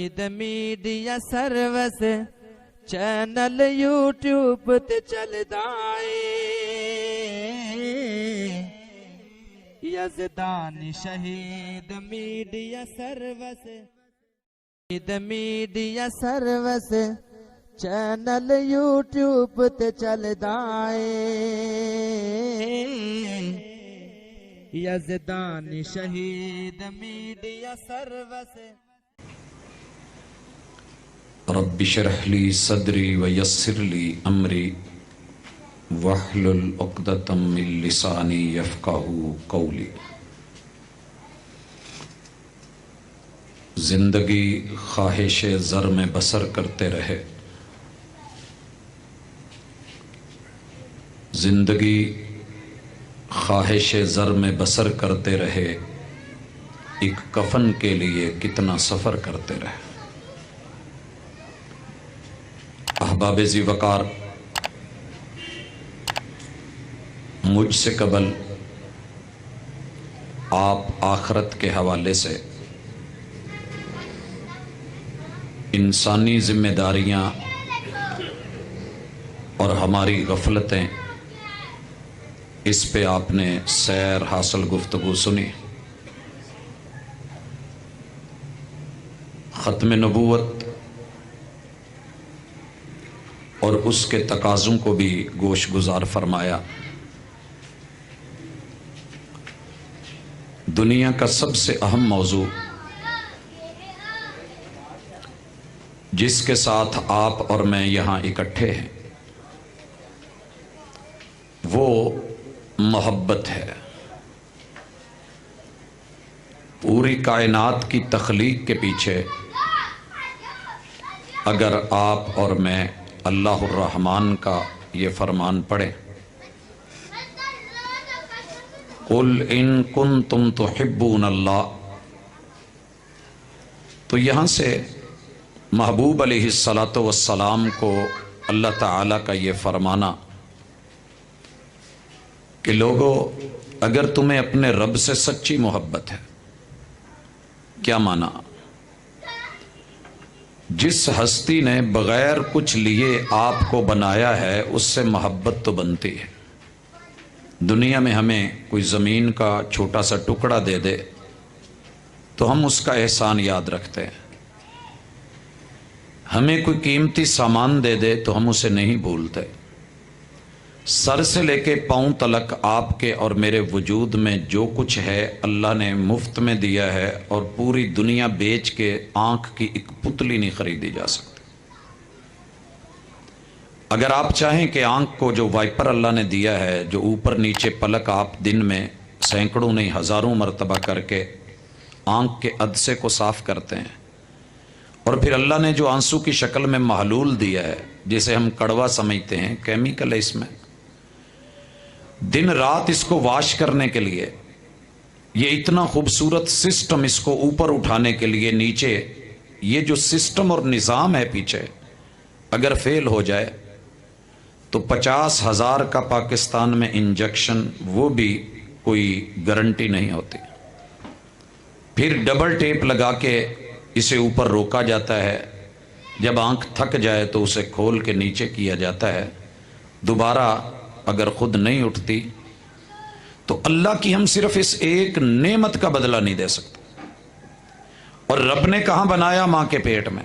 Media service channel YouTube تے چلدا اے یزدان شہید میڈیا سروس چینل یوٹیوب تے چلدا اے یزدان شہید میڈیا سروس رب اشرح لی صدری ویسر لی امری واحلل عقدۃ من لسانی یفقہوا قولی۔ زندگی خواہش زر میں بسر کرتے رہے، زندگی خواہش زر میں بسر کرتے رہے، ایک کفن کے لیے کتنا سفر کرتے رہے۔ احباب ذی وقار، مجھ سے قبل آپ آخرت کے حوالے سے انسانی ذمہ داریاں اور ہماری غفلتیں، اس پہ آپ نے سیر حاصل گفتگو سنی۔ ختم نبوت اور اس کے تقاضوں کو بھی گوش گزار فرمایا۔ دنیا کا سب سے اہم موضوع جس کے ساتھ آپ اور میں یہاں اکٹھے ہیں وہ محبت ہے۔ پوری کائنات کی تخلیق کے پیچھے اگر آپ اور میں اللہ الرحمن کا یہ فرمان پڑھیں، قل ان کنتم تحبون اللہ، تو یہاں سے محبوب علیہ السلام کو اللہ تعالیٰ کا یہ فرمانا کہ لوگو اگر تمہیں اپنے رب سے سچی محبت ہے، کیا مانا؟ جس ہستی نے بغیر کچھ لیے آپ کو بنایا ہے اس سے محبت تو بنتی ہے۔ دنیا میں ہمیں کوئی زمین کا چھوٹا سا ٹکڑا دے دے تو ہم اس کا احسان یاد رکھتے ہیں، ہمیں کوئی قیمتی سامان دے دے تو ہم اسے نہیں بھولتے۔ سر سے لے کے پاؤں تلک آپ کے اور میرے وجود میں جو کچھ ہے اللہ نے مفت میں دیا ہے، اور پوری دنیا بیچ کے آنکھ کی ایک پتلی نہیں خریدی جا سکتی۔ اگر آپ چاہیں کہ آنکھ کو جو وائپر اللہ نے دیا ہے، جو اوپر نیچے پلک آپ دن میں سینکڑوں نہیں ہزاروں مرتبہ کر کے آنکھ کے عدسے کو صاف کرتے ہیں، اور پھر اللہ نے جو آنسو کی شکل میں محلول دیا ہے جسے ہم کڑوا سمجھتے ہیں، کیمیکل ہے اس میں، دن رات اس کو واش کرنے کے لیے یہ اتنا خوبصورت سسٹم، اس کو اوپر اٹھانے کے لیے نیچے یہ جو سسٹم اور نظام ہے پیچھے اگر فیل ہو جائے تو 50,000 کا پاکستان میں انجیکشن وہ بھی کوئی گارنٹی نہیں ہوتی۔ پھر ڈبل ٹیپ لگا کے اسے اوپر روکا جاتا ہے، جب آنکھ تھک جائے تو اسے کھول کے نیچے کیا جاتا ہے، دوبارہ اگر خود نہیں اٹھتی تو اللہ کی ہم صرف اس ایک نعمت کا بدلہ نہیں دے سکتے۔ اور رب نے کہاں بنایا؟ ماں کے پیٹ میں۔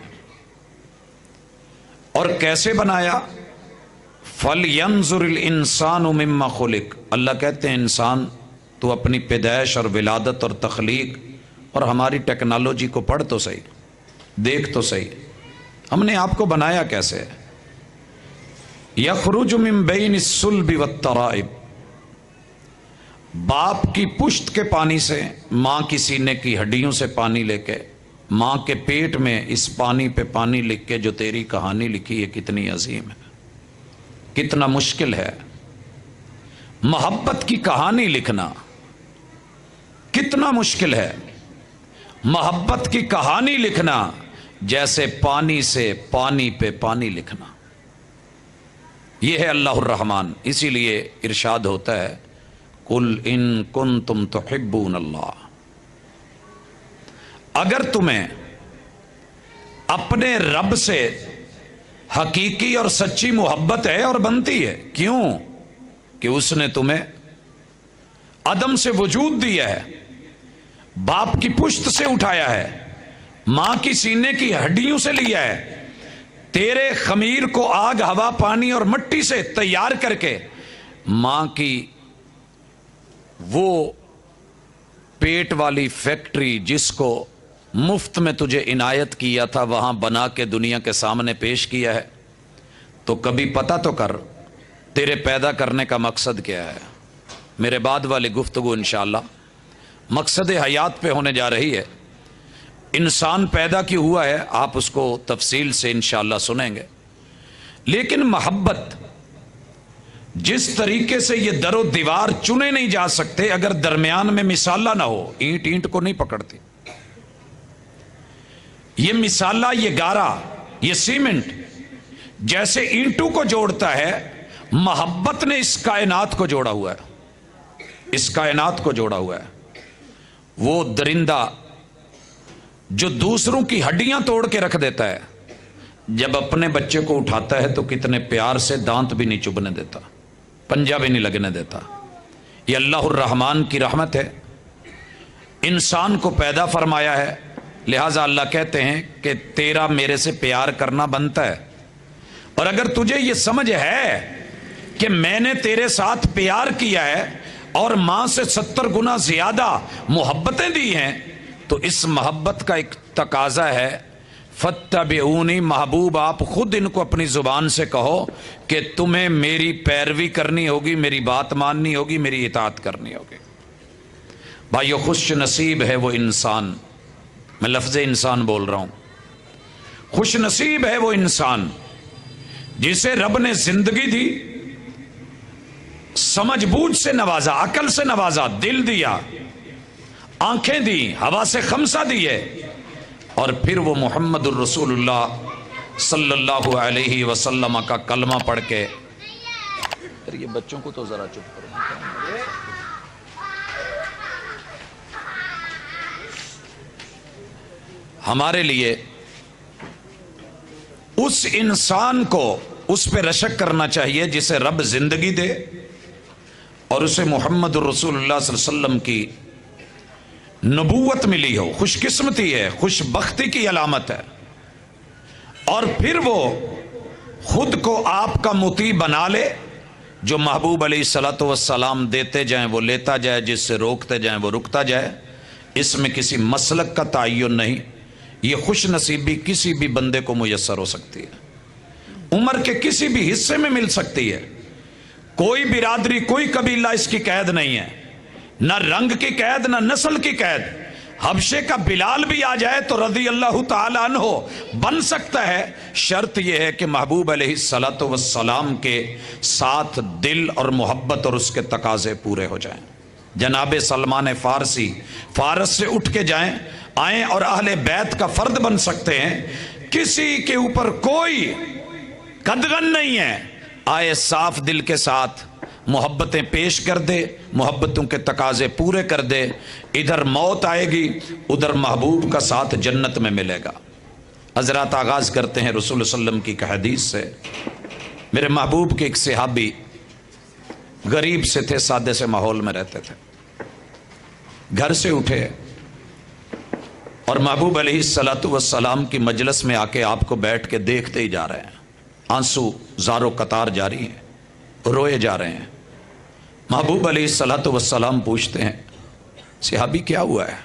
اور کیسے بنایا؟ فَلْيَنْظُرِ الْإِنسَانُ مِمَّا خُلِقَ، اللہ کہتے ہیں انسان تو اپنی پیدائش اور ولادت اور تخلیق اور ہماری ٹیکنالوجی کو پڑھ تو صحیح، دیکھ تو صحیح، ہم نے آپ کو بنایا کیسے ہے؟ یخرج من بین الصلب والترائب، باپ کی پشت کے پانی سے، ماں کی سینے کی ہڈیوں سے پانی لے کے، ماں کے پیٹ میں اس پانی پہ پانی لکھ کے جو تیری کہانی لکھی ہے کتنی عظیم ہے، کتنا مشکل ہے۔ محبت کی کہانی لکھنا کتنا مشکل ہے، محبت کی کہانی لکھنا جیسے پانی سے پانی پہ پانی لکھنا۔ یہ ہے اللہ الرحمن، اسی لیے ارشاد ہوتا ہے قل ان کنتم تحبون اللہ، اگر تمہیں اپنے رب سے حقیقی اور سچی محبت ہے اور بنتی ہے. کیوں؟ کہ اس نے تمہیں عدم سے وجود دیا ہے، باپ کی پشت سے اٹھایا ہے، ماں کی سینے کی ہڈیوں سے لیا ہے، تیرے خمیر کو آگ ہوا پانی اور مٹی سے تیار کر کے ماں کی وہ پیٹ والی فیکٹری جس کو مفت میں تجھے عنایت کیا تھا وہاں بنا کے دنیا کے سامنے پیش کیا ہے. تو کبھی پتہ تو کر تیرے پیدا کرنے کا مقصد کیا ہے. میرے بعد والی گفتگو انشاءاللہ مقصد حیات پہ ہونے جا رہی ہے. انسان پیدا کیوں ہوا ہے آپ اس کو تفصیل سے انشاءاللہ سنیں گے. لیکن محبت جس طریقے سے یہ در و دیوار چنے نہیں جا سکتے اگر درمیان میں مسالہ نہ ہو، اینٹ اینٹ کو نہیں پکڑتی. یہ مسالہ، یہ گارا، یہ سیمنٹ جیسے اینٹوں کو جوڑتا ہے، محبت نے اس کائنات کو جوڑا ہوا ہے. اس کائنات کو جوڑا ہوا ہے. وہ درندہ جو دوسروں کی ہڈیاں توڑ کے رکھ دیتا ہے، جب اپنے بچے کو اٹھاتا ہے تو کتنے پیار سے دانت بھی نہیں چبھنے دیتا، پنجہ بھی نہیں لگنے دیتا. یہ اللہ الرحمن کی رحمت ہے. انسان کو پیدا فرمایا ہے، لہٰذا اللہ کہتے ہیں کہ تیرا میرے سے پیار کرنا بنتا ہے. اور اگر تجھے یہ سمجھ ہے کہ میں نے تیرے ساتھ پیار کیا ہے اور ماں سے 70 گنا زیادہ محبتیں دی ہیں، تو اس محبت کا ایک تقاضا ہے فَاتَّبِعُونِی. محبوب آپ خود ان کو اپنی زبان سے کہو کہ تمہیں میری پیروی کرنی ہوگی، میری بات ماننی ہوگی، میری اطاعت کرنی ہوگی. بھائیو، خوش نصیب ہے وہ انسان، میں لفظ انسان بول رہا ہوں، خوش نصیب ہے وہ انسان جسے رب نے زندگی دی، سمجھ بوجھ سے نوازا، عقل سے نوازا، دل دیا، آنکھیں دی، ہوا سے خمسہ دیے، اور پھر وہ محمد الرسول اللہ صلی اللہ علیہ وسلم کا کلمہ پڑھ کے. یہ بچوں کو تو ذرا چپ کرو. ہمارے لیے اس انسان کو اس پہ رشک کرنا چاہیے جسے رب زندگی دے اور اسے محمد الرسول اللہ صلی اللہ علیہ وسلم کی نبوت ملی ہو. خوش قسمتی ہے، خوش بختی کی علامت ہے. اور پھر وہ خود کو آپ کا مطیع بنا لے، جو محبوب علیہ الصلوۃ والسلام دیتے جائیں وہ لیتا جائے، جس سے روکتے جائیں وہ رکتا جائے. اس میں کسی مسلک کا تعین نہیں. یہ خوش نصیبی کسی بھی بندے کو میسر ہو سکتی ہے، عمر کے کسی بھی حصے میں مل سکتی ہے. کوئی برادری، کوئی قبیلہ اس کی قید نہیں ہے، نہ رنگ کی قید، نہ نسل کی قید. حبشے کا بلال بھی آ جائے تو رضی اللہ تعالیٰ عنہ بن سکتا ہے. شرط یہ ہے کہ محبوب علیہ الصلوۃ والسلام کے ساتھ دل اور محبت اور اس کے تقاضے پورے ہو جائیں. جناب سلمان فارسی فارس سے اٹھ کے آئیں اور اہل بیت کا فرد بن سکتے ہیں. کسی کے اوپر کوئی قدغن نہیں ہے. آئے صاف دل کے ساتھ محبتیں پیش کر دے، محبتوں کے تقاضے پورے کر دے. ادھر موت آئے گی، ادھر محبوب کا ساتھ جنت میں ملے گا. حضرات آغاز کرتے ہیں رسول صلی اللہ علیہ وسلم کی حدیث سے. میرے محبوب کے ایک صحابی غریب سے تھے، سادے سے ماحول میں رہتے تھے. گھر سے اٹھے اور محبوب علیہ الصلوۃ والسلام کی مجلس میں آ کے آپ کو بیٹھ کے دیکھتے ہی جا رہے ہیں. آنسو زارو قطار جاری ہیں، روئے جا رہے ہیں. محبوب علیہ الصلوۃ والسلام پوچھتے ہیں صحابی کیا ہوا ہے؟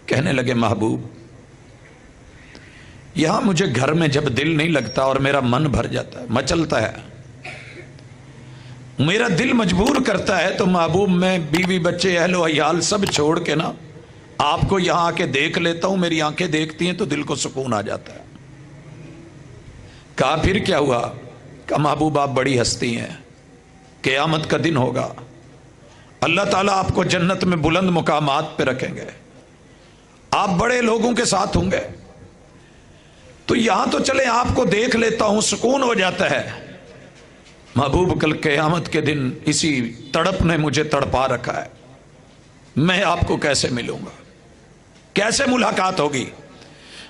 کہنے لگے محبوب یہاں مجھے گھر میں جب دل نہیں لگتا اور میرا من بھر جاتا ہے، مچلتا ہے، میرا دل مجبور کرتا ہے تو محبوب میں بیوی بچے اہل و عیال سب چھوڑ کے نا آپ کو یہاں آ کے دیکھ لیتا ہوں. میری آنکھیں دیکھتی ہیں تو دل کو سکون آ جاتا ہے. کہا پھر کیا ہوا؟ کہ محبوب آپ بڑی ہستی ہیں، قیامت کا دن ہوگا، اللہ تعالیٰ آپ کو جنت میں بلند مقامات پہ رکھیں گے، آپ بڑے لوگوں کے ساتھ ہوں گے، تو یہاں تو چلیں آپ کو دیکھ لیتا ہوں، سکون ہو جاتا ہے. محبوب کل قیامت کے دن اسی تڑپ نے مجھے تڑپا رکھا ہے، میں آپ کو کیسے ملوں گا، کیسے ملاقات ہوگی؟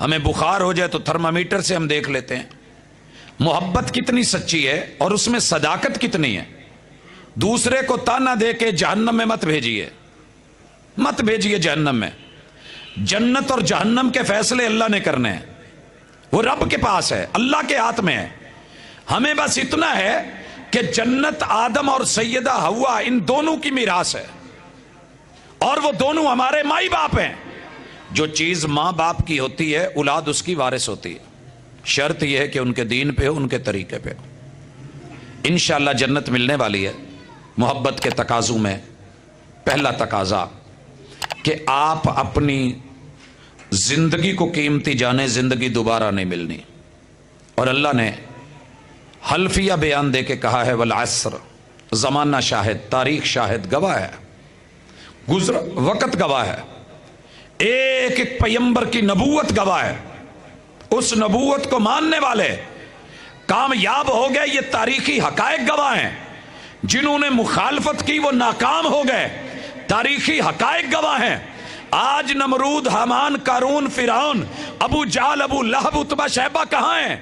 ہمیں بخار ہو جائے تو تھرمامیٹر سے ہم دیکھ لیتے ہیں. محبت کتنی سچی ہے اور اس میں صداقت کتنی ہے. دوسرے کو تانا دے کے جہنم میں مت بھیجیے، مت بھیجیے جہنم میں. جنت اور جہنم کے فیصلے اللہ نے کرنے ہیں، وہ رب کے پاس ہے، اللہ کے ہاتھ میں ہے. ہمیں بس اتنا ہے کہ جنت آدم اور سیدہ حوا ان دونوں کی میراث ہے، اور وہ دونوں ہمارے مائی باپ ہیں. جو چیز ماں باپ کی ہوتی ہے اولاد اس کی وارث ہوتی ہے. شرط یہ ہے کہ ان کے دین پہ ہو، ان کے طریقے پہ ہو. انشاءاللہ جنت ملنے والی ہے. محبت کے تقاضوں میں پہلا تقاضا کہ آپ اپنی زندگی کو قیمتی جانے، زندگی دوبارہ نہیں ملنی. اور اللہ نے حلفیہ بیان دے کے کہا ہے والعصر، زمانہ شاہد، تاریخ شاہد، گواہ ہے، گزرا وقت گواہ ہے، ایک ایک پیمبر کی نبوت گواہ ہے. اس نبوت کو ماننے والے کامیاب ہو گئے، یہ تاریخی حقائق گواہ ہیں. جنہوں نے مخالفت کی وہ ناکام ہو گئے، تاریخی حقائق گواہ ہیں. آج نمرود، حامان، قارون، فرعون، ابو جہل، ابو لہب، عتبہ، شیبہ کہاں ہیں؟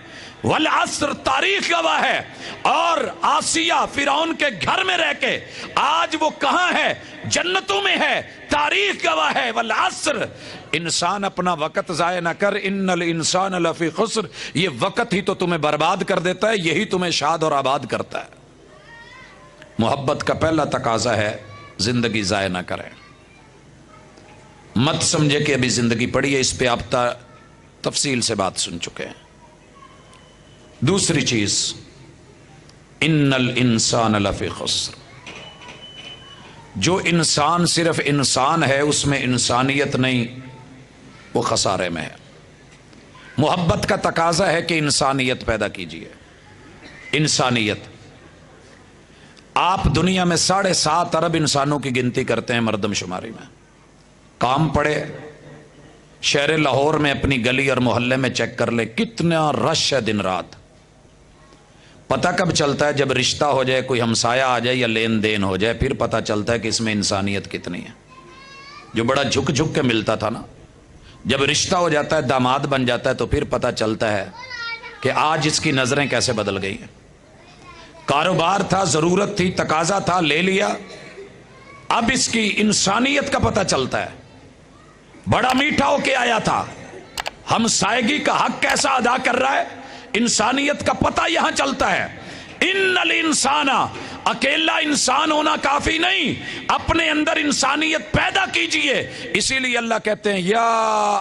والعصر، تاریخ گواہ ہے. اور آسیہ فرعون کے گھر میں رہ کے آج وہ کہاں ہے؟ جنتوں میں ہے، تاریخ گواہ ہے. والعصر، انسان اپنا وقت ضائع نہ کر، ان الانسان لفی خسر. یہ وقت ہی تو تمہیں برباد کر دیتا ہے، یہی تمہیں شاد اور آباد کرتا ہے. محبت کا پہلا تقاضا ہے زندگی ضائع نہ کریں. مت سمجھے کہ ابھی زندگی پڑی ہے، اس پہ آپ تفصیل سے بات سن چکے ہیں. دوسری چیز، ان الانسان لفی خسر. جو انسان صرف انسان ہے، اس میں انسانیت نہیں، وہ خسارے میں ہے. محبت کا تقاضا ہے کہ انسانیت پیدا کیجیے. انسانیت. آپ دنیا میں 7.5 ارب انسانوں کی گنتی کرتے ہیں مردم شماری میں. کام پڑے شہر لاہور میں اپنی گلی اور محلے میں چیک کر لے، کتنا رش ہے دن رات. پتہ کب چلتا ہے؟ جب رشتہ ہو جائے، کوئی ہمسایہ آ جائے یا لین دین ہو جائے، پھر پتہ چلتا ہے کہ اس میں انسانیت کتنی ہے. جو بڑا جھک جھک کے ملتا تھا نا، جب رشتہ ہو جاتا ہے، داماد بن جاتا ہے، تو پھر پتہ چلتا ہے کہ آج اس کی نظریں کیسے بدل گئی ہیں. کاروبار تھا، ضرورت تھی، تقاضا تھا، لے لیا. اب اس کی انسانیت کا پتہ چلتا ہے. بڑا میٹھا ہو کے آیا تھا، ہمسائیگی کا حق کیسا ادا کر رہا ہے، انسانیت کا پتہ یہاں چلتا ہے. ان الانسان، اکیلا انسان ہونا کافی نہیں، اپنے اندر انسانیت پیدا کیجئے. اسی لیے اللہ کہتے ہیں یا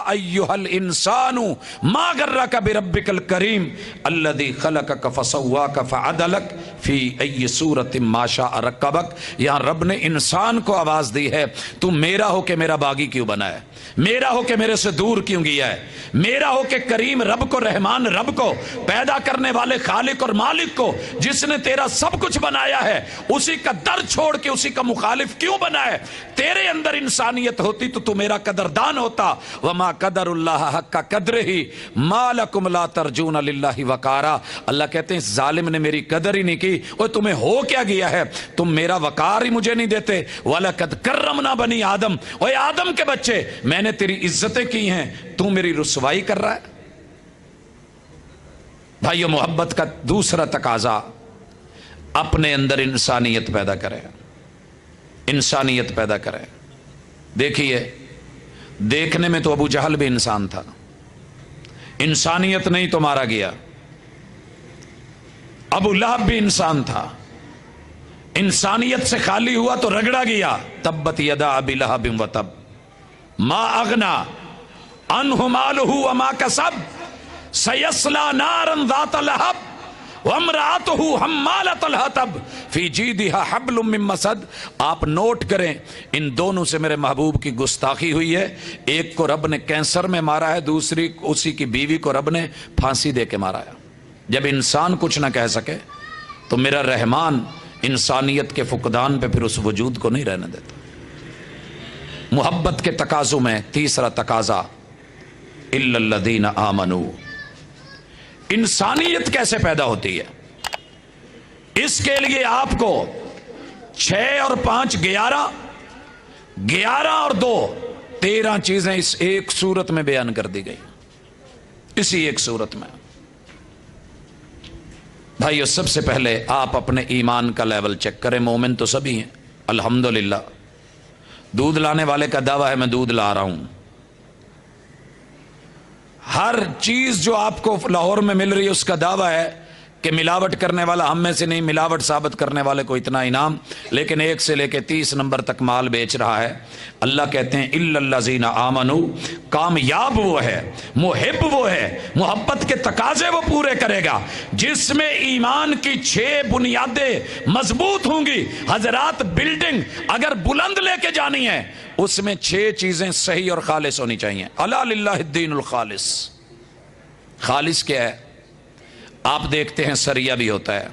ایھا الانسان ما غرک بربک الکریم الذی خلقک فسواک فعدلک فی ای صورت ما شاء رکبک. یہاں رب نے انسان کو آواز دی ہے، تو میرا ہو کے میرا باغی کیوں بنا ہے، میرا ہو کے میرے سے دور کیوں گیا ہے، میرا ہو کے کریم رب کو، رحمان رب کو، پیدا کرنے والے خالق اور مالک کو، جس نے تیرا سب کچھ بنایا ہے، اسی کا در چھوڑ کے اسی کا مخالف کیوں بنا ہے؟ تیرے اندر انسانیت ہوتی تو میرا قدردان ہوتا. وما قدر اللہ حق قدرہ ما لکم لا ترجون للہ وقارا. اللہ کہتے ہیں اس ظالم نے میری قدر ہی نہیں کی. اور تمہیں ہو کیا گیا ہے، تم میرا وقار ہی مجھے نہیں دیتے. وَلَقَدْ كَرَّمْنَا بَنِي آدم. اوے آدم کے بچے، میں نے تیری عزتیں کی ہیں، تو میری رسوائی کر رہا ہے. بھائیو، محبت کا دوسرا تقاضا اپنے اندر انسانیت پیدا کرے، انسانیت پیدا کرے. دیکھیے، دیکھنے میں تو ابو جہل بھی انسان تھا، انسانیت نہیں تو مارا گیا. ابو لہب بھی انسان تھا، انسانیت سے خالی ہوا تو رگڑا گیا. تبت یدا ابی لہب وتب ما اغنا عنہ مالہ وما کسب سیصلی نارا ذات لہب وامرأتہ حمالۃ الحطب فی جیدہا حبل من مسد. آپ نوٹ کریں، ان دونوں سے میرے محبوب کی گستاخی ہوئی ہے. ایک کو رب نے کینسر میں مارا ہے، دوسری اسی کی بیوی کو رب نے پھانسی دے کے مارا ہے. جب انسان کچھ نہ کہہ سکے تو میرا رحمان انسانیت کے فقدان پہ پھر اس وجود کو نہیں رہنے دیتا. محبت کے تقاضوں میں تیسرا تقاضا الا الذین آمنوا. انسانیت کیسے پیدا ہوتی ہے؟ اس کے لیے آپ کو 6 اور 5 11 11 اور 2 13 چیزیں اس ایک صورت میں بیان کر دی گئی. اسی ایک صورت میں بھائیو سب سے پہلے آپ اپنے ایمان کا لیول چیک کریں. مومن تو سبھی ہیں الحمدللہ. دودھ لانے والے کا دعویٰ ہے میں دودھ لا رہا ہوں. ہر چیز جو آپ کو لاہور میں مل رہی ہے اس کا دعویٰ ہے کہ ملاوٹ کرنے والا ہم میں سے نہیں, ملاوٹ ثابت کرنے والے کو اتنا انعام. لیکن 1 سے لے کے 30 نمبر تک مال بیچ رہا ہے. اللہ کہتے ہیں الا الذین آمنوا, کامیاب وہ ہے, محب وہ ہے, محبت کے تقاضے وہ پورے کرے گا جس میں ایمان کی 6 بنیادیں مضبوط ہوں گی. حضرات بلڈنگ اگر بلند لے کے جانی ہے اس میں 6 چیزیں صحیح اور خالص ہونی چاہیے. الا للہ الدین الخالص. خالص کیا ہے؟ آپ دیکھتے ہیں سریا بھی ہوتا ہے,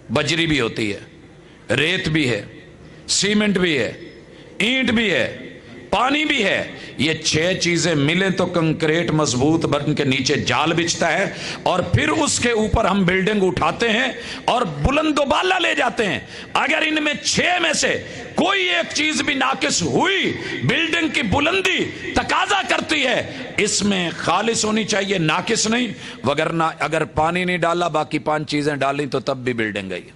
بجری بھی ہوتی ہے, ریت بھی ہے, سیمنٹ بھی ہے, اینٹ بھی ہے, پانی بھی ہے. یہ 6 چیزیں ملیں تو کنکریٹ مضبوط بن کے نیچے جال بچھتا ہے اور پھر اس کے اوپر ہم بلڈنگ اٹھاتے ہیں اور بلند و بالا لے جاتے ہیں. اگر ان میں 6 میں سے کوئی ایک چیز بھی ناقص ہوئی, بلڈنگ کی بلندی تقاضا کرتی ہے, اس میں خالص ہونی چاہیے, ناقص نہیں. وگرنہ اگر پانی نہیں ڈالا باقی 5 چیزیں ڈالیں تو تب بھی بلڈنگ گئی.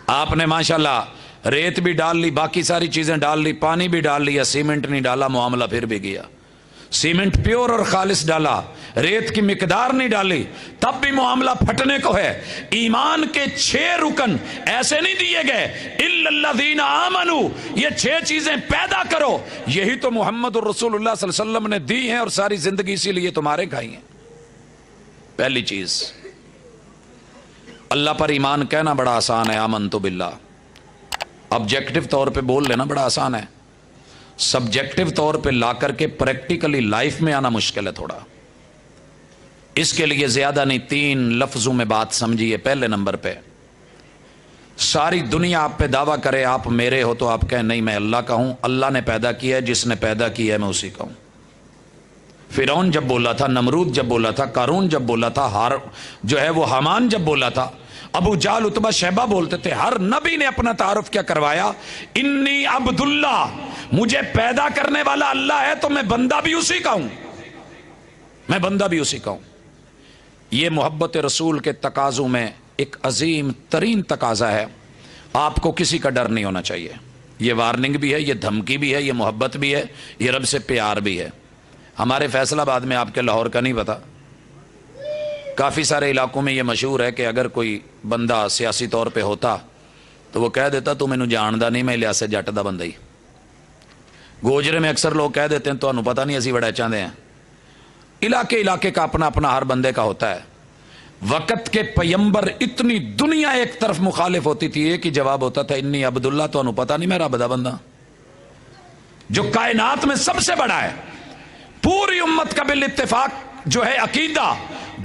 آپ نے ماشاءاللہ ریت بھی ڈال لی, باقی ساری چیزیں ڈال لی, پانی بھی ڈال لیا, سیمنٹ نہیں ڈالا, معاملہ پھر بھی گیا. سیمنٹ پیور اور خالص ڈالا, ریت کی مقدار نہیں ڈالی, تب بھی معاملہ پھٹنے کو ہے. ایمان کے 6 رکن ایسے نہیں دیے گئے الا الذین آمنوا, یہ 6 چیزیں پیدا کرو. یہی تو محمد الرسول اللہ صلی اللہ علیہ وسلم نے دی ہیں اور ساری زندگی اسی لیے تمہارے کھائی ہیں. پہلی چیز, اللہ پر ایمان کہنا بڑا آسان ہے, آمنت باللہ. آبجیکٹو طور پہ بول لینا بڑا آسان ہے, سبجیکٹو طور پہ لا کر کے پریکٹیکلی لائف میں آنا مشکل ہے تھوڑا. اس کے لیے زیادہ نہیں 3 لفظوں میں بات سمجھیے. پہلے نمبر پہ ساری دنیا آپ پہ دعویٰ کرے آپ میرے ہو تو آپ کہیں نہیں میں اللہ کا ہوں. اللہ نے پیدا کیا ہے, جس نے پیدا کیا ہے میں اسی کا ہوں. فرعون جب بولا تھا, نمرود جب بولا تھا, قارون جب بولا تھا, جو ہے وہ حامان جب بولا تھا, ابو جہل عتبہ شیبہ بولتے تھے. ہر نبی نے اپنا تعارف کیا کروایا, انی عبداللہ, مجھے پیدا کرنے والا اللہ ہے تو میں بندہ بھی اسی کا ہوں, میں بندہ بھی اسی کا ہوں. یہ محبت رسول کے تقاضوں میں ایک عظیم ترین تقاضا ہے. آپ کو کسی کا ڈر نہیں ہونا چاہیے. یہ وارننگ بھی ہے, یہ دھمکی بھی ہے, یہ محبت بھی ہے, یہ رب سے پیار بھی ہے. ہمارے فیصل آباد میں, آپ کے لاہور کا نہیں پتا, کافی سارے علاقوں میں یہ مشہور ہے کہ اگر کوئی بندہ سیاسی طور پہ ہوتا تو وہ کہہ دیتا تو مینوں جاندا نہیں, میں لحاظ سے جٹ دا بندہ ہی. گوجرے میں اکثر لوگ کہہ دیتے ہیں تو انہوں پتہ نہیں اسی بڑا چاہتے ہیں. علاقے کا اپنا اپنا ہر بندے کا ہوتا ہے. وقت کے پیمبر اتنی دنیا ایک طرف مخالف ہوتی تھی, ایک ہی جواب ہوتا تھا انی عبداللہ, تو انہوں پتہ نہیں میں رب دا بندہ جو کائنات میں سب سے بڑا ہے. پوری امت کا بالاتفاق جو ہے عقیدہ,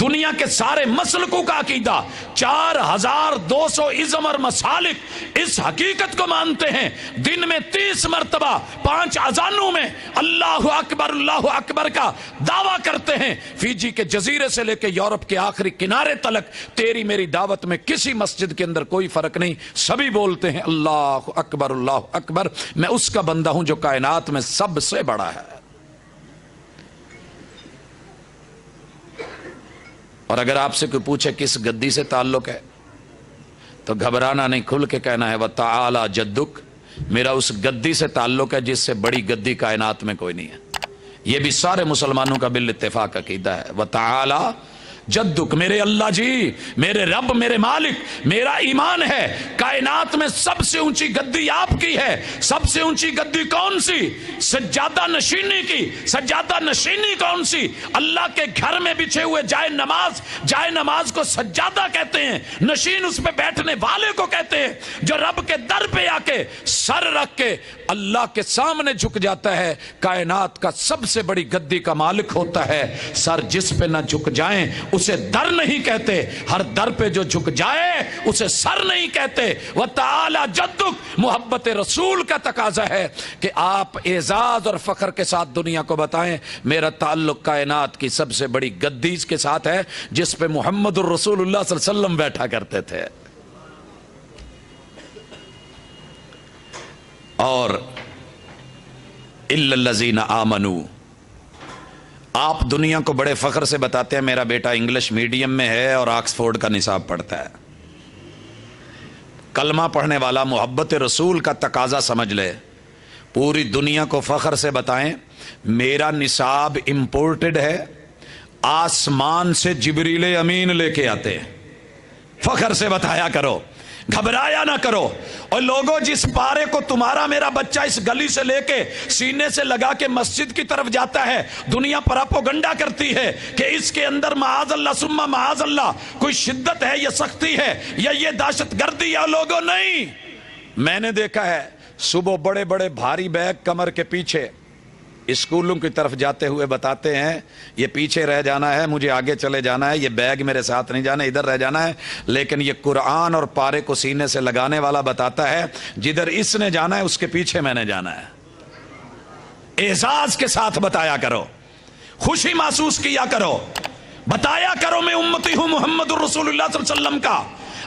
دنیا کے سارے مسلکوں کا عقیدہ, 4200 ازم اور مسالک اس حقیقت کو مانتے ہیں. دن میں 30 مرتبہ 5 اذانوں میں اللہ اکبر کا دعویٰ کرتے ہیں. فیجی کے جزیرے سے لے کے یورپ کے آخری کنارے تلک تیری میری دعوت میں کسی مسجد کے اندر کوئی فرق نہیں, سبھی بولتے ہیں اللہ اکبر, میں اس کا بندہ ہوں جو کائنات میں سب سے بڑا ہے. اور اگر آپ سے کوئی پوچھے کس گدی سے تعلق ہے تو گھبرانا نہیں, کھل کے کہنا ہے وَتَعَالَى جَدُّكَ, میرا اس گدی سے تعلق ہے جس سے بڑی گدی کائنات میں کوئی نہیں ہے. یہ بھی سارے مسلمانوں کا بالاتفاق عقیدہ ہے. وَتَعَالَى جدک, میرے اللہ جی, میرے رب, میرے مالک, میرا ایمان ہے کائنات میں سب سے اونچی گدی آپ کی ہے. سب سے اونچی گدی کون سی؟ سجادہ نشینی کی. سجادہ نشینی کون سی؟ اللہ کے گھر میں بچھے ہوئے جائے نماز کو سجادہ کہتے ہیں, نشین اس پہ بیٹھنے والے کو کہتے ہیں جو رب کے در پہ آ کے سر رکھ کے اللہ کے سامنے جھک جاتا ہے. کائنات کا سب سے بڑی گدی کا مالک ہوتا ہے. سر جس پہ نہ جھک جائیں اسے در نہیں کہتے, ہر در پہ جو جھک جائے اسے سر نہیں کہتے. وَتَعَالَى جَدُّكَ, محبت رسول کا تقاضا ہے کہ آپ اعزاز اور فخر کے ساتھ دنیا کو بتائیں میرا تعلق کائنات کی سب سے بڑی گدی کے ساتھ ہے جس پہ محمد الرسول اللہ صلی اللہ علیہ وسلم بیٹھا کرتے تھے. اور اِلَّا الَّذِينَ آمَنُوا, آپ دنیا کو بڑے فخر سے بتاتے ہیں میرا بیٹا انگلش میڈیم میں ہے اور آکسفورڈ کا نصاب پڑھتا ہے. کلمہ پڑھنے والا محبت رسول کا تقاضا سمجھ لے, پوری دنیا کو فخر سے بتائیں میرا نصاب امپورٹڈ ہے, آسمان سے جبریل امین لے کے آتے ہیں. فخر سے بتایا کرو, گھبرایا نہ کرو. اور لوگوں جس پارے کو تمہارا میرا بچہ اس گلی سے لے کے سینے سے لگا کے مسجد کی طرف جاتا ہے, دنیا پراپوگنڈا کرتی ہے کہ اس کے اندر معاذ اللہ ثم معاذ اللہ کوئی شدت ہے یا سختی ہے یا یہ دہشت گردی ہے. لوگوں نہیں, میں نے دیکھا ہے صبح بڑے بڑے بھاری بیگ کمر کے پیچھے اسکولوں کی طرف جاتے ہوئے بتاتے ہیں یہ پیچھے رہ جانا ہے, مجھے آگے چلے جانا ہے, یہ بیگ میرے ساتھ نہیں جانا, ادھر رہ جانا ہے. لیکن یہ قرآن اور پارے کو سینے سے لگانے والا بتاتا ہے جدھر اس نے جانا ہے اس کے پیچھے میں نے جانا ہے. اعزاز کے ساتھ بتایا کرو, خوشی محسوس کیا کرو, بتایا کرو میں امتی ہوں محمد الرسول اللہ صلی اللہ علیہ وسلم کا,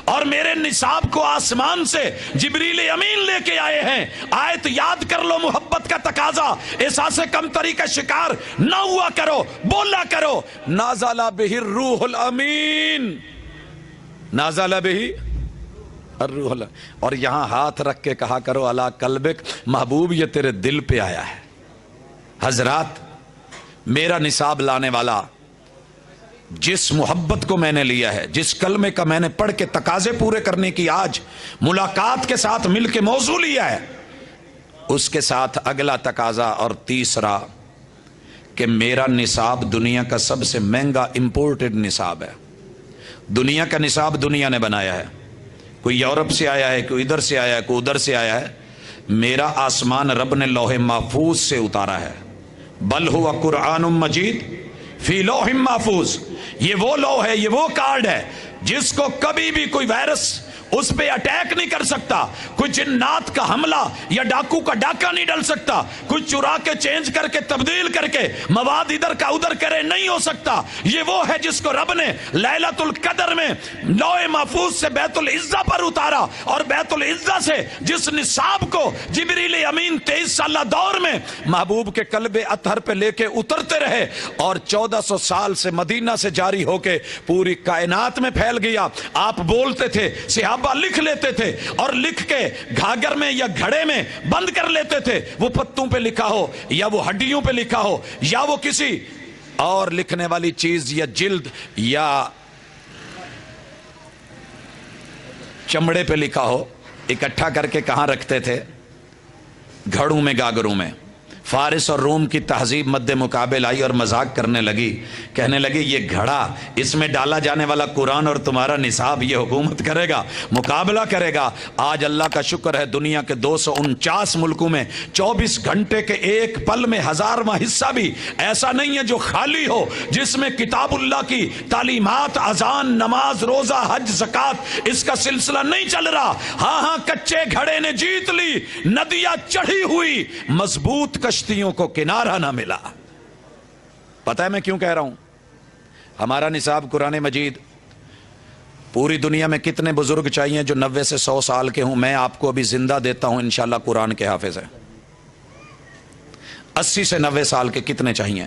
اور میرے نصاب کو آسمان سے جبریل امین لے کے آئے ہیں. آیت یاد کر لو, محبت کا تقاضا, احساس کمتری کا شکار نہ ہوا کرو, بولا کرو نازل بہ الروح الامین, نازل بہ الروح الامین. اور یہاں ہاتھ رکھ کے کہا کرو علی قلبک, محبوب یہ تیرے دل پہ آیا ہے. حضرات, میرا نصاب لانے والا جس محبت کو میں نے لیا ہے, جس کلمے کا میں نے پڑھ کے تقاضے پورے کرنے کی آج ملاقات کے ساتھ مل کے موضوع لیا ہے, اس کے ساتھ اگلا تقاضا اور تیسرا کہ میرا نصاب دنیا کا سب سے مہنگا امپورٹڈ نصاب ہے. دنیا کا نصاب دنیا نے بنایا ہے, کوئی یورپ سے آیا ہے, کوئی ادھر سے آیا ہے, کوئی ادھر سے آیا ہے. میرا آسمان رب نے لوح محفوظ سے اتارا ہے. بل ہوا قرآن مجید فی لوح محفوظ, یہ وہ لوح ہے, یہ وہ کارڈ ہے جس کو کبھی بھی کوئی وائرس اس پہ اٹیک نہیں کر سکتا, کوئی جنات کا حملہ یا ڈاکو کا ڈاکہ نہیں ڈل سکتا, کوئی چرا کے چینج کر کے تبدیل کر کے مواد ادھر کا ادھر کرے نہیں ہو سکتا. یہ وہ ہے جس کو رب نے لیلۃ القدر میں لوح محفوظ سے بیت العزہ پر اتارا, اور بیت العزہ سے جس نصاب کو جبریل امین 23 سالہ دور میں محبوب کے قلب اطہر پہ لے کے اترتے رہے, اور 1400 سال سے مدینہ سے جاری ہو کے پوری کائنات میں پھیل گیا. آپ بولتے تھے, صحابہ لکھ لیتے تھے, اور لکھ کے گھاگر میں یا گھڑے میں بند کر لیتے تھے, وہ پتوں پہ لکھا ہو یا وہ ہڈیوں پہ لکھا ہو یا وہ کسی اور لکھنے والی چیز یا جلد یا چمڑے پہ لکھا ہو, اکٹھا کر کے کہاں رکھتے تھے؟ گھڑوں میں, گاگروں میں. فارس اور روم کی تہذیب مد مقابل آئی اور مذاق کرنے لگی, کہنے لگی یہ گھڑا, اس میں ڈالا جانے والا قرآن اور تمہارا نصاب یہ حکومت کرے گا, مقابلہ کرے گا. آج اللہ کا شکر ہے دنیا کے 249 ملکوں میں 24 گھنٹے کے ایک پل میں 1000واں حصہ بھی ایسا نہیں ہے جو خالی ہو, جس میں کتاب اللہ کی تعلیمات, اذان, نماز, روزہ, حج, زکات, اس کا سلسلہ نہیں چل رہا. ہاں ہاں, کچے گھڑے نے جیت لی, ندیاں چڑھی ہوئی, مضبوط کشتیوں کو کنارہ نہ ملا. پتہ ہے میں کیوں کہہ رہا ہوں؟ ہمارا نصاب قرآن مجید, پوری دنیا میں کتنے بزرگ چاہیے جو 90 سے 100 سال کے ہوں؟ میں آپ کو ابھی زندہ دیتا ہوں انشاءاللہ قرآن کے حافظ ہیں. 80 سے 90 سال کے کتنے چاہیے؟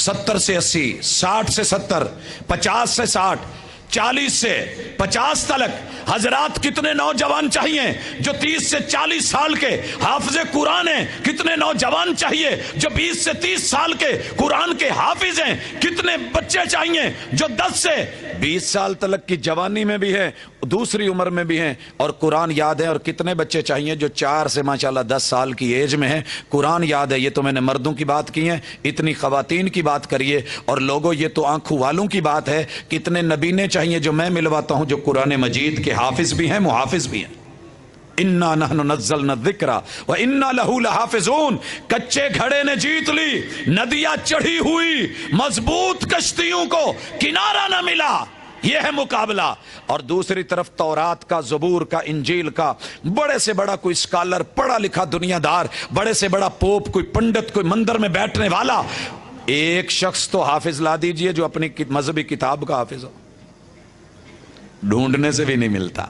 70 سے 80, 60 سے 70, 50 سے 60, 40 سے 50 تلک. حضرات کتنے نوجوان چاہیے جو 30 سے 40 سال کے حافظ قرآن ہیں؟ کتنے نوجوان چاہیے جو 20 سے 30 سال کے قرآن کے حافظ ہیں؟ کتنے بچے چاہیے جو 10 سے 20 سال تلک کی جوانی میں بھی ہیں, دوسری عمر میں بھی ہیں, اور قرآن یاد ہے؟ اور کتنے بچے چاہیے جو 4 سے ماشاءاللہ 10 سال کی ایج میں ہیں, قرآن یاد ہے؟ یہ تو میں نے مردوں کی بات کی ہے, اتنی خواتین کی بات کریے. اور لوگوں یہ تو آنکھوں والوں کی بات ہے, کتنے نبینے چاہیے جو میں ملواتا ہوں جو قرآن مجید کے حافظ بھی ہیں, محافظ بھی ہیں. انا نحن نزلنا الذکر وانا لہ لحافظون. کچے گھڑے نے جیت لی, ندیاں چڑھی ہوئی, مضبوط کشتیوں کو کنارہ نہ ملا. یہ ہے مقابلہ. اور دوسری طرف تورات کا, زبور کا, انجیل کا, بڑے سے بڑا کوئی اسکالر, پڑھا لکھا دنیا دار, بڑے سے بڑا پوپ, کوئی پنڈت, کوئی مندر میں بیٹھنے والا, ایک شخص تو حافظ لا دیجئے جو اپنی مذہبی کتاب کا حافظ ہو, ڈھونڈنے سے بھی نہیں ملتا.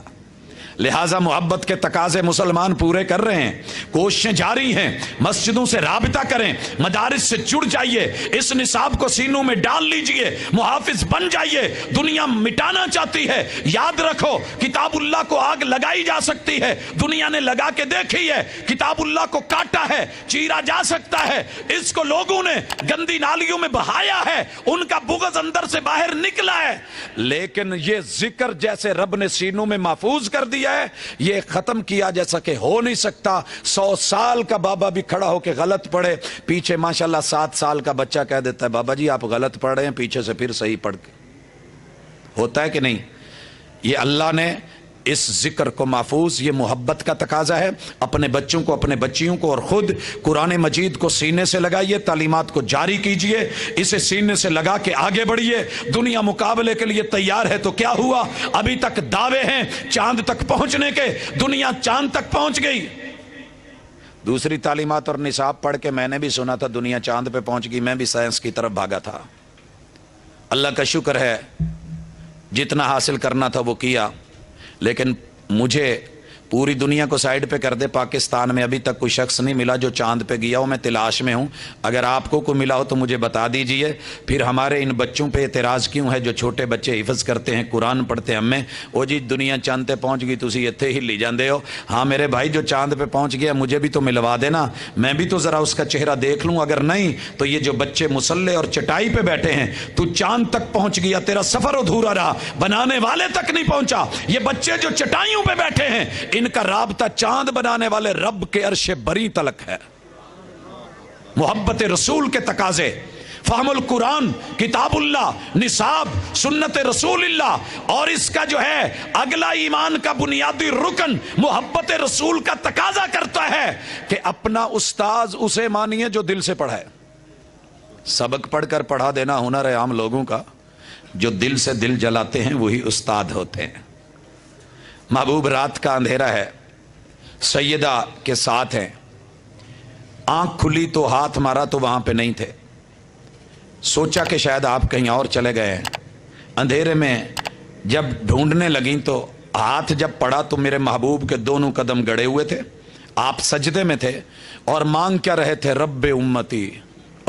لہٰذا محبت کے تقاضے مسلمان پورے کر رہے ہیں، کوششیں جاری ہیں، مسجدوں سے رابطہ کریں، مدارس سے جڑ جائیے، اس نصاب کو سینوں میں ڈال لیجئے، محافظ بن جائیے۔ دنیا مٹانا چاہتی ہے، یاد رکھو کتاب اللہ کو آگ لگائی جا سکتی ہے، دنیا نے لگا کے دیکھی ہے، کتاب اللہ کو کاٹا ہے، چیرا جا سکتا ہے، اس کو لوگوں نے گندی نالیوں میں بہایا ہے، ان کا بغض اندر سے باہر نکلا ہے، لیکن یہ ذکر جیسے رب نے سینوں میں محفوظ کر دیا ہے، یہ ختم کیا جیسا کہ ہو نہیں سکتا۔ 100 سال کا بابا بھی کھڑا ہو کے غلط پڑھے، پیچھے ماشاءاللہ 7 سال کا بچہ کہہ دیتا ہے بابا جی آپ غلط پڑھ رہے ہیں، پیچھے سے پھر صحیح پڑھ کے ہوتا ہے کہ نہیں؟ یہ اللہ نے اس ذکر کو محفوظ، یہ محبت کا تقاضا ہے۔ اپنے بچوں کو، اپنے بچیوں کو اور خود قرآن مجید کو سینے سے لگائیے، تعلیمات کو جاری کیجئے، اسے سینے سے لگا کے آگے بڑھیے۔ دنیا مقابلے کے لیے تیار ہے تو کیا ہوا؟ ابھی تک دعوے ہیں چاند تک پہنچنے کے، دنیا چاند تک پہنچ گئی۔ دوسری تعلیمات اور نصاب پڑھ کے میں نے بھی سنا تھا دنیا چاند پہ پہنچ گئی، میں بھی سائنس کی طرف بھاگا تھا۔ اللہ کا شکر ہے جتنا حاصل کرنا تھا وہ کیا، لیکن مجھے پوری دنیا کو سائیڈ پہ کر دے، پاکستان میں ابھی تک کوئی شخص نہیں ملا جو چاند پہ گیا ہو، میں تلاش میں ہوں۔ اگر آپ کو کوئی ملا ہو تو مجھے بتا دیجئے۔ پھر ہمارے ان بچوں پہ اعتراض کیوں ہے جو چھوٹے بچے حفظ کرتے ہیں، قرآن پڑھتے ہیں، ہمیں او جی دنیا چاند پہ پہنچ گئی تسی اتھے ہی لی جاندے ہو۔ ہاں میرے بھائی جو چاند پہ پہنچ گیا مجھے بھی تو ملوا دینا، میں بھی تو ذرا اس کا چہرہ دیکھ لوں، اگر نہیں تو یہ جو بچے مسلح اور چٹائی پہ بیٹھے ہیں، تو چاند تک پہنچ گیا، تیرا سفر ادھورا رہا، بنانے والے تک نہیں پہنچا۔ یہ بچے جو چٹائیوں پہ بیٹھے ہیں ان کا رابطہ چاند بنانے والے رب کے عرش بری تلک ہے۔ محبت رسول کے تقاضے، فہم القرآن، کتاب اللہ، نصاب، سنت رسول اللہ، اور اس کا جو ہے اگلا ایمان کا بنیادی رکن محبت رسول کا تقاضا کرتا ہے کہ اپنا استاذ اسے مانیے جو دل سے پڑھائے۔ سبق پڑھ کر پڑھا دینا ہنر ہے عام لوگوں کا، جو دل سے دل جلاتے ہیں وہی استاد ہوتے ہیں۔ محبوب رات کا اندھیرا ہے، سیدہ کے ساتھ ہیں، آنکھ کھلی تو ہاتھ مارا تو وہاں پہ نہیں تھے، سوچا کہ شاید آپ کہیں اور چلے گئے ہیں۔ اندھیرے میں جب ڈھونڈنے لگیں تو ہاتھ جب پڑا تو میرے محبوب کے دونوں قدم گڑے ہوئے تھے، آپ سجدے میں تھے اور مانگ کیا رہے تھے؟ رب امتی،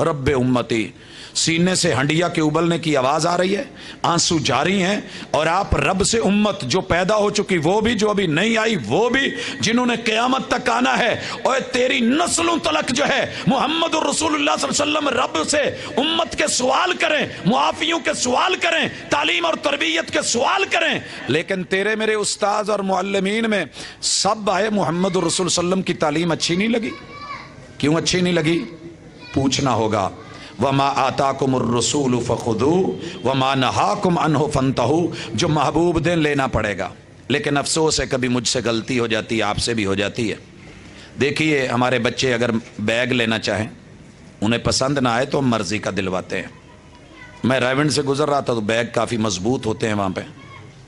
رب امتی۔ سینے سے ہنڈیا کے ابلنے کی آواز آ رہی ہے، آنسو جاری ہیں، اور آپ رب سے امت جو پیدا ہو چکی وہ بھی، جو ابھی نہیں آئی وہ بھی، جنہوں نے قیامت تک آنا ہے، اور تیری نسلوں تلک جو ہے محمد الرسول اللہ صلی اللہ علیہ وسلم رب سے امت کے سوال کریں، معافیوں کے سوال کریں، تعلیم اور تربیت کے سوال کریں، لیکن تیرے میرے استاذ اور معلمین میں سب آئے محمد الرسول صلی اللہ علیہ وسلم کی تعلیم اچھی نہیں لگی۔ کیوں اچھی نہیں لگی؟ پوچھنا ہوگا۔ وما آتاکم الرسول فخذوہ وما نہاکم عنہ فانتہوا، جو محبوب دیں لینا پڑے گا، لیکن افسوس ہے کبھی مجھ سے غلطی ہو جاتی ہے، آپ سے بھی ہو جاتی ہے۔ دیکھیے ہمارے بچے اگر بیگ لینا چاہیں، انہیں پسند نہ آئے تو ہم مرضی کا دلواتے ہیں۔ میں رائیونڈ سے گزر رہا تھا تو بیگ کافی مضبوط ہوتے ہیں وہاں پہ،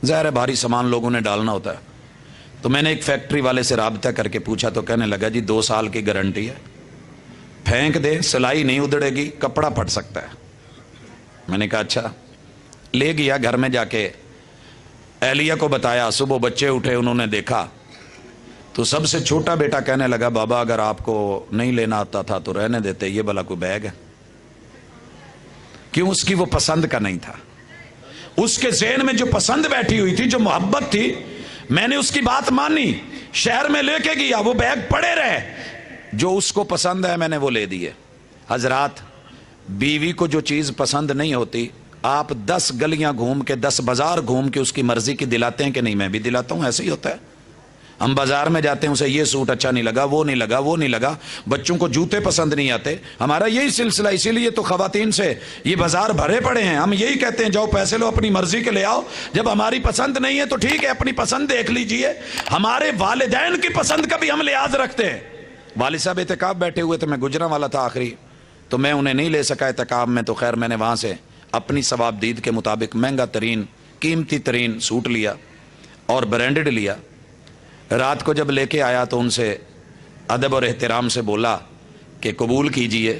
ظاہر ہے بھاری سامان لوگوں نے ڈالنا ہوتا ہے، تو میں نے ایک فیکٹری والے سے رابطہ کر کے پوچھا تو کہنے لگا جی 2 سال کی گارنٹی ہے، پھینک دے سلائی نہیں ادڑے گی، کپڑا پھٹ سکتا ہے۔ میں نے کہا اچھا، لے گیا گھر میں، جا کے اہلیہ کو بتایا، صبح بچے اٹھے انہوں نے دیکھا تو سب سے چھوٹا بیٹا کہنے لگا بابا اگر آپ کو نہیں لینا آتا تھا تو رہنے دیتے، یہ بھلا کوئی بیگ ہے؟ کیوں؟ اس کی وہ پسند کا نہیں تھا، اس کے ذہن میں جو پسند بیٹھی ہوئی تھی، جو محبت تھی، میں نے اس کی بات مانی، شہر میں لے کے گیا، وہ بیگ پڑے رہے، جو اس کو پسند ہے میں نے وہ لے دیے۔ حضرات، بیوی کو جو چیز پسند نہیں ہوتی آپ 10 گلیاں گھوم کے 10 بازار گھوم کے اس کی مرضی کی دلاتے ہیں کہ نہیں؟ میں بھی دلاتا ہوں، ایسے ہی ہوتا ہے۔ ہم بازار میں جاتے ہیں، اسے یہ سوٹ اچھا نہیں لگا، وہ نہیں لگا، وہ نہیں لگا، بچوں کو جوتے پسند نہیں آتے، ہمارا یہی سلسلہ، اسی لیے تو خواتین سے یہ بازار بھرے پڑے ہیں، ہم یہی کہتے ہیں جاؤ پیسے لو اپنی مرضی کے لے آؤ، جب ہماری پسند نہیں ہے تو ٹھیک ہے اپنی پسند دیکھ لیجئے۔ ہمارے والدین کی پسند کا بھی ہم لحاظ رکھتے ہیں۔ والد صاحب اعتکاف بیٹھے ہوئے تھے، میں گجرا والا تھا آخری، تو میں انہیں نہیں لے سکا اعتکاف میں، تو خیر میں نے وہاں سے اپنی ثواب دید کے مطابق مہنگا ترین قیمتی ترین سوٹ لیا اور برانڈڈ لیا۔ رات کو جب لے کے آیا تو ان سے ادب اور احترام سے بولا کہ قبول کیجئے،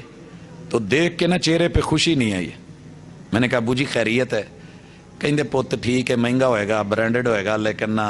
تو دیکھ کے نا چہرے پہ خوشی نہیں آئی۔ میں نے کہا ابو جی خیریت ہے؟ کہیں دے پوت ٹھیک ہے، مہنگا ہوئے گا، برانڈڈ ہوئے گا، لیکن نہ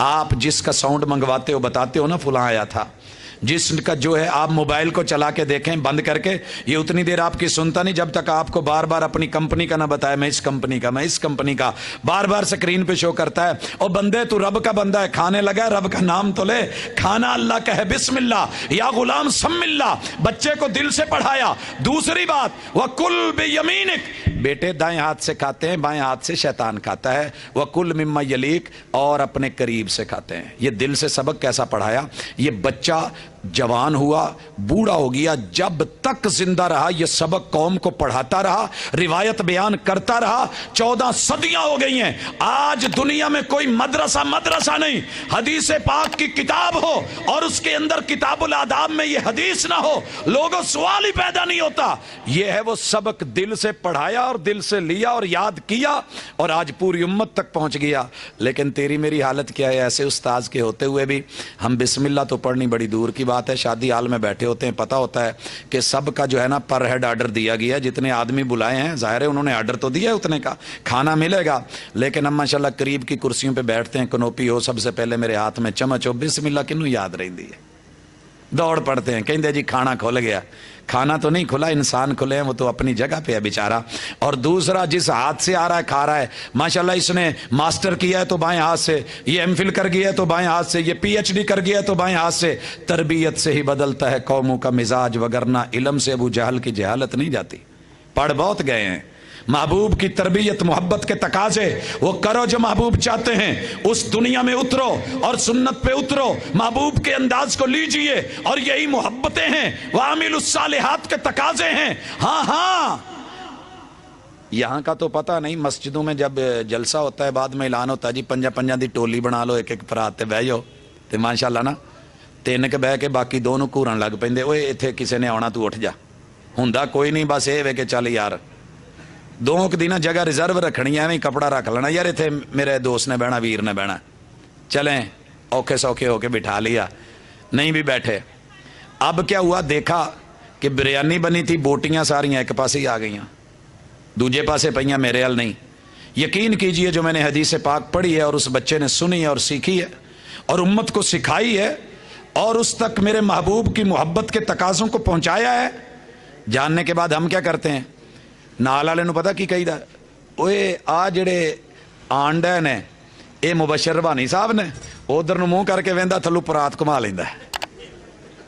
آپ جس کا ساؤنڈ منگواتے ہو بتاتے ہو نا فلاں آیا تھا، جس کا جو ہے آپ موبائل کو چلا کے دیکھیں بند کر کے، یہ اتنی دیر آپ کی سنتا نہیں جب تک آپ کو بار بار اپنی کمپنی کا نہ بتائے، میں اس کمپنی کا، میں اس کمپنی کا، بار بار سکرین پہ شو کرتا ہے۔ اور بندے تو رب کا بندہ ہے، کھانے لگا ہے رب کا نام تو لے، کھانا اللہ کا ہے، بسم اللہ یا غلام سم اللہ، بچے کو دل سے پڑھایا۔ دوسری بات وَكُلْ بِيَمِينِكَ، بیٹے دائیں ہاتھ سے کھاتے ہیں، بائیں ہاتھ سے شیطان کھاتا ہے، وَكُلْ مِمَّا يَلِيكَ، اور اپنے قریب سے کھاتے ہیں۔ یہ دل سے سبق کیسا پڑھایا؟ یہ بچہ جوان ہوا، بوڑھا ہو گیا، جب تک زندہ رہا یہ سبق قوم کو پڑھاتا رہا، روایت بیان کرتا رہا۔ 14 صدیاں ہو گئی ہیں، آج دنیا میں کوئی مدرسہ نہیں، حدیث پاک کی کتاب ہو اور اس کے اندر کتاب الآداب میں یہ حدیث نہ ہو، لوگوں سوال ہی پیدا نہیں ہوتا۔ یہ ہے وہ سبق دل سے پڑھایا اور دل سے لیا اور یاد کیا، اور آج پوری امت تک پہنچ گیا۔ لیکن تیری میری حالت کیا ہے؟ ایسے استاذ کے ہوتے ہوئے بھی ہم بسم اللہ تو پڑھنی بڑی دور کی بات ہے، شادی حال میں بیٹھے ہوتے ہیں، پتہ ہوتا ہے کہ سب کا جو ہے نا پر ہیڈ آرڈر دیا گیا ہے، جتنے آدمی بلائے ہیں ظاہر ہے انہوں نے آرڈر تو دیا ہے اتنے کا، کھانا ملے گا۔ لیکن ہم ماشاءاللہ قریب کی کرسیوں پہ بیٹھتے ہیں، کنوپی ہو، سب سے پہلے میرے ہاتھ میں چمچ ہو، بسم اللہ کنوں یاد رہندی ہے، دوڑ پڑتے ہیں، کہیں دے جی کھانا کھل گیا۔ کھانا تو نہیں کھلا، انسان کھلے ہیں، وہ تو اپنی جگہ پہ ہے بیچارہ۔ اور دوسرا جس ہاتھ سے آ رہا ہے کھا رہا ہے، ماشاءاللہ اس نے ماسٹر کیا ہے تو بائیں ہاتھ سے، یہ ایم فل کر گیا ہے تو بائیں ہاتھ سے، یہ پی ایچ ڈی کر گیا ہے تو بائیں ہاتھ سے۔ تربیت سے ہی بدلتا ہے قوموں کا مزاج، وگرنہ علم سے ابو جہل کی جہالت نہیں جاتی۔ پڑھ بہت گئے ہیں، محبوب کی تربیت، محبت کے تقاضے وہ کرو جو محبوب چاہتے ہیں، اس دنیا میں اترو اور سنت پہ اترو، محبوب کے انداز کو لیجئے، اور یہی محبتیں ہیں، وَعَمِلُوا الصَّالِحَاتِ کے تقاضے ہیں۔ ہاں یہاں کا تو پتہ نہیں، مسجدوں میں جب جلسہ ہوتا ہے بعد میں اعلان ہوتا ہے جی پنجا دی ٹولی بنا لو، ایک ایک پرات تے بہ جاؤ، تے ماشاءاللہ نا تین کے بہ کے باقی دونوں گھورن لگ پیندے، اوے ایتھے کسے نے آنا تو اٹھ جا، ہوندا کوئی نہیں، بس اے وے کہ چل یار دو دی نا جگہ ریزرو رکھنی ہے، کپڑا رکھ لینا یار، اتنے میرے دوست نے بہنا، ویر نے بہنا، چلیں اوکھے سوکھے ہو کے بٹھا لیا، نہیں بھی بیٹھے۔ اب کیا ہوا، دیکھا کہ بریانی بنی تھی، بوٹیاں ساریاں ایک پاس ہی آ گئیاں، دوجے پاسے پہیاں میرے حال نہیں۔ یقین کیجئے جو میں نے حدیث پاک پڑھی ہے اور اس بچے نے سنی ہے اور سیکھی ہے اور امت کو سکھائی ہے اور اس تک میرے محبوب کی محبت کے تقاضوں کو پہنچایا ہے، جاننے کے بعد ہم کیا کرتے ہیں؟ نال والے نو پتا کی کہی دا، اوے آ جڑے آنڈے نے اے مبشر ربانی صاحب نے، ادھر نو منہ کر کے ویندا تھلو پرات کما لیندا ہے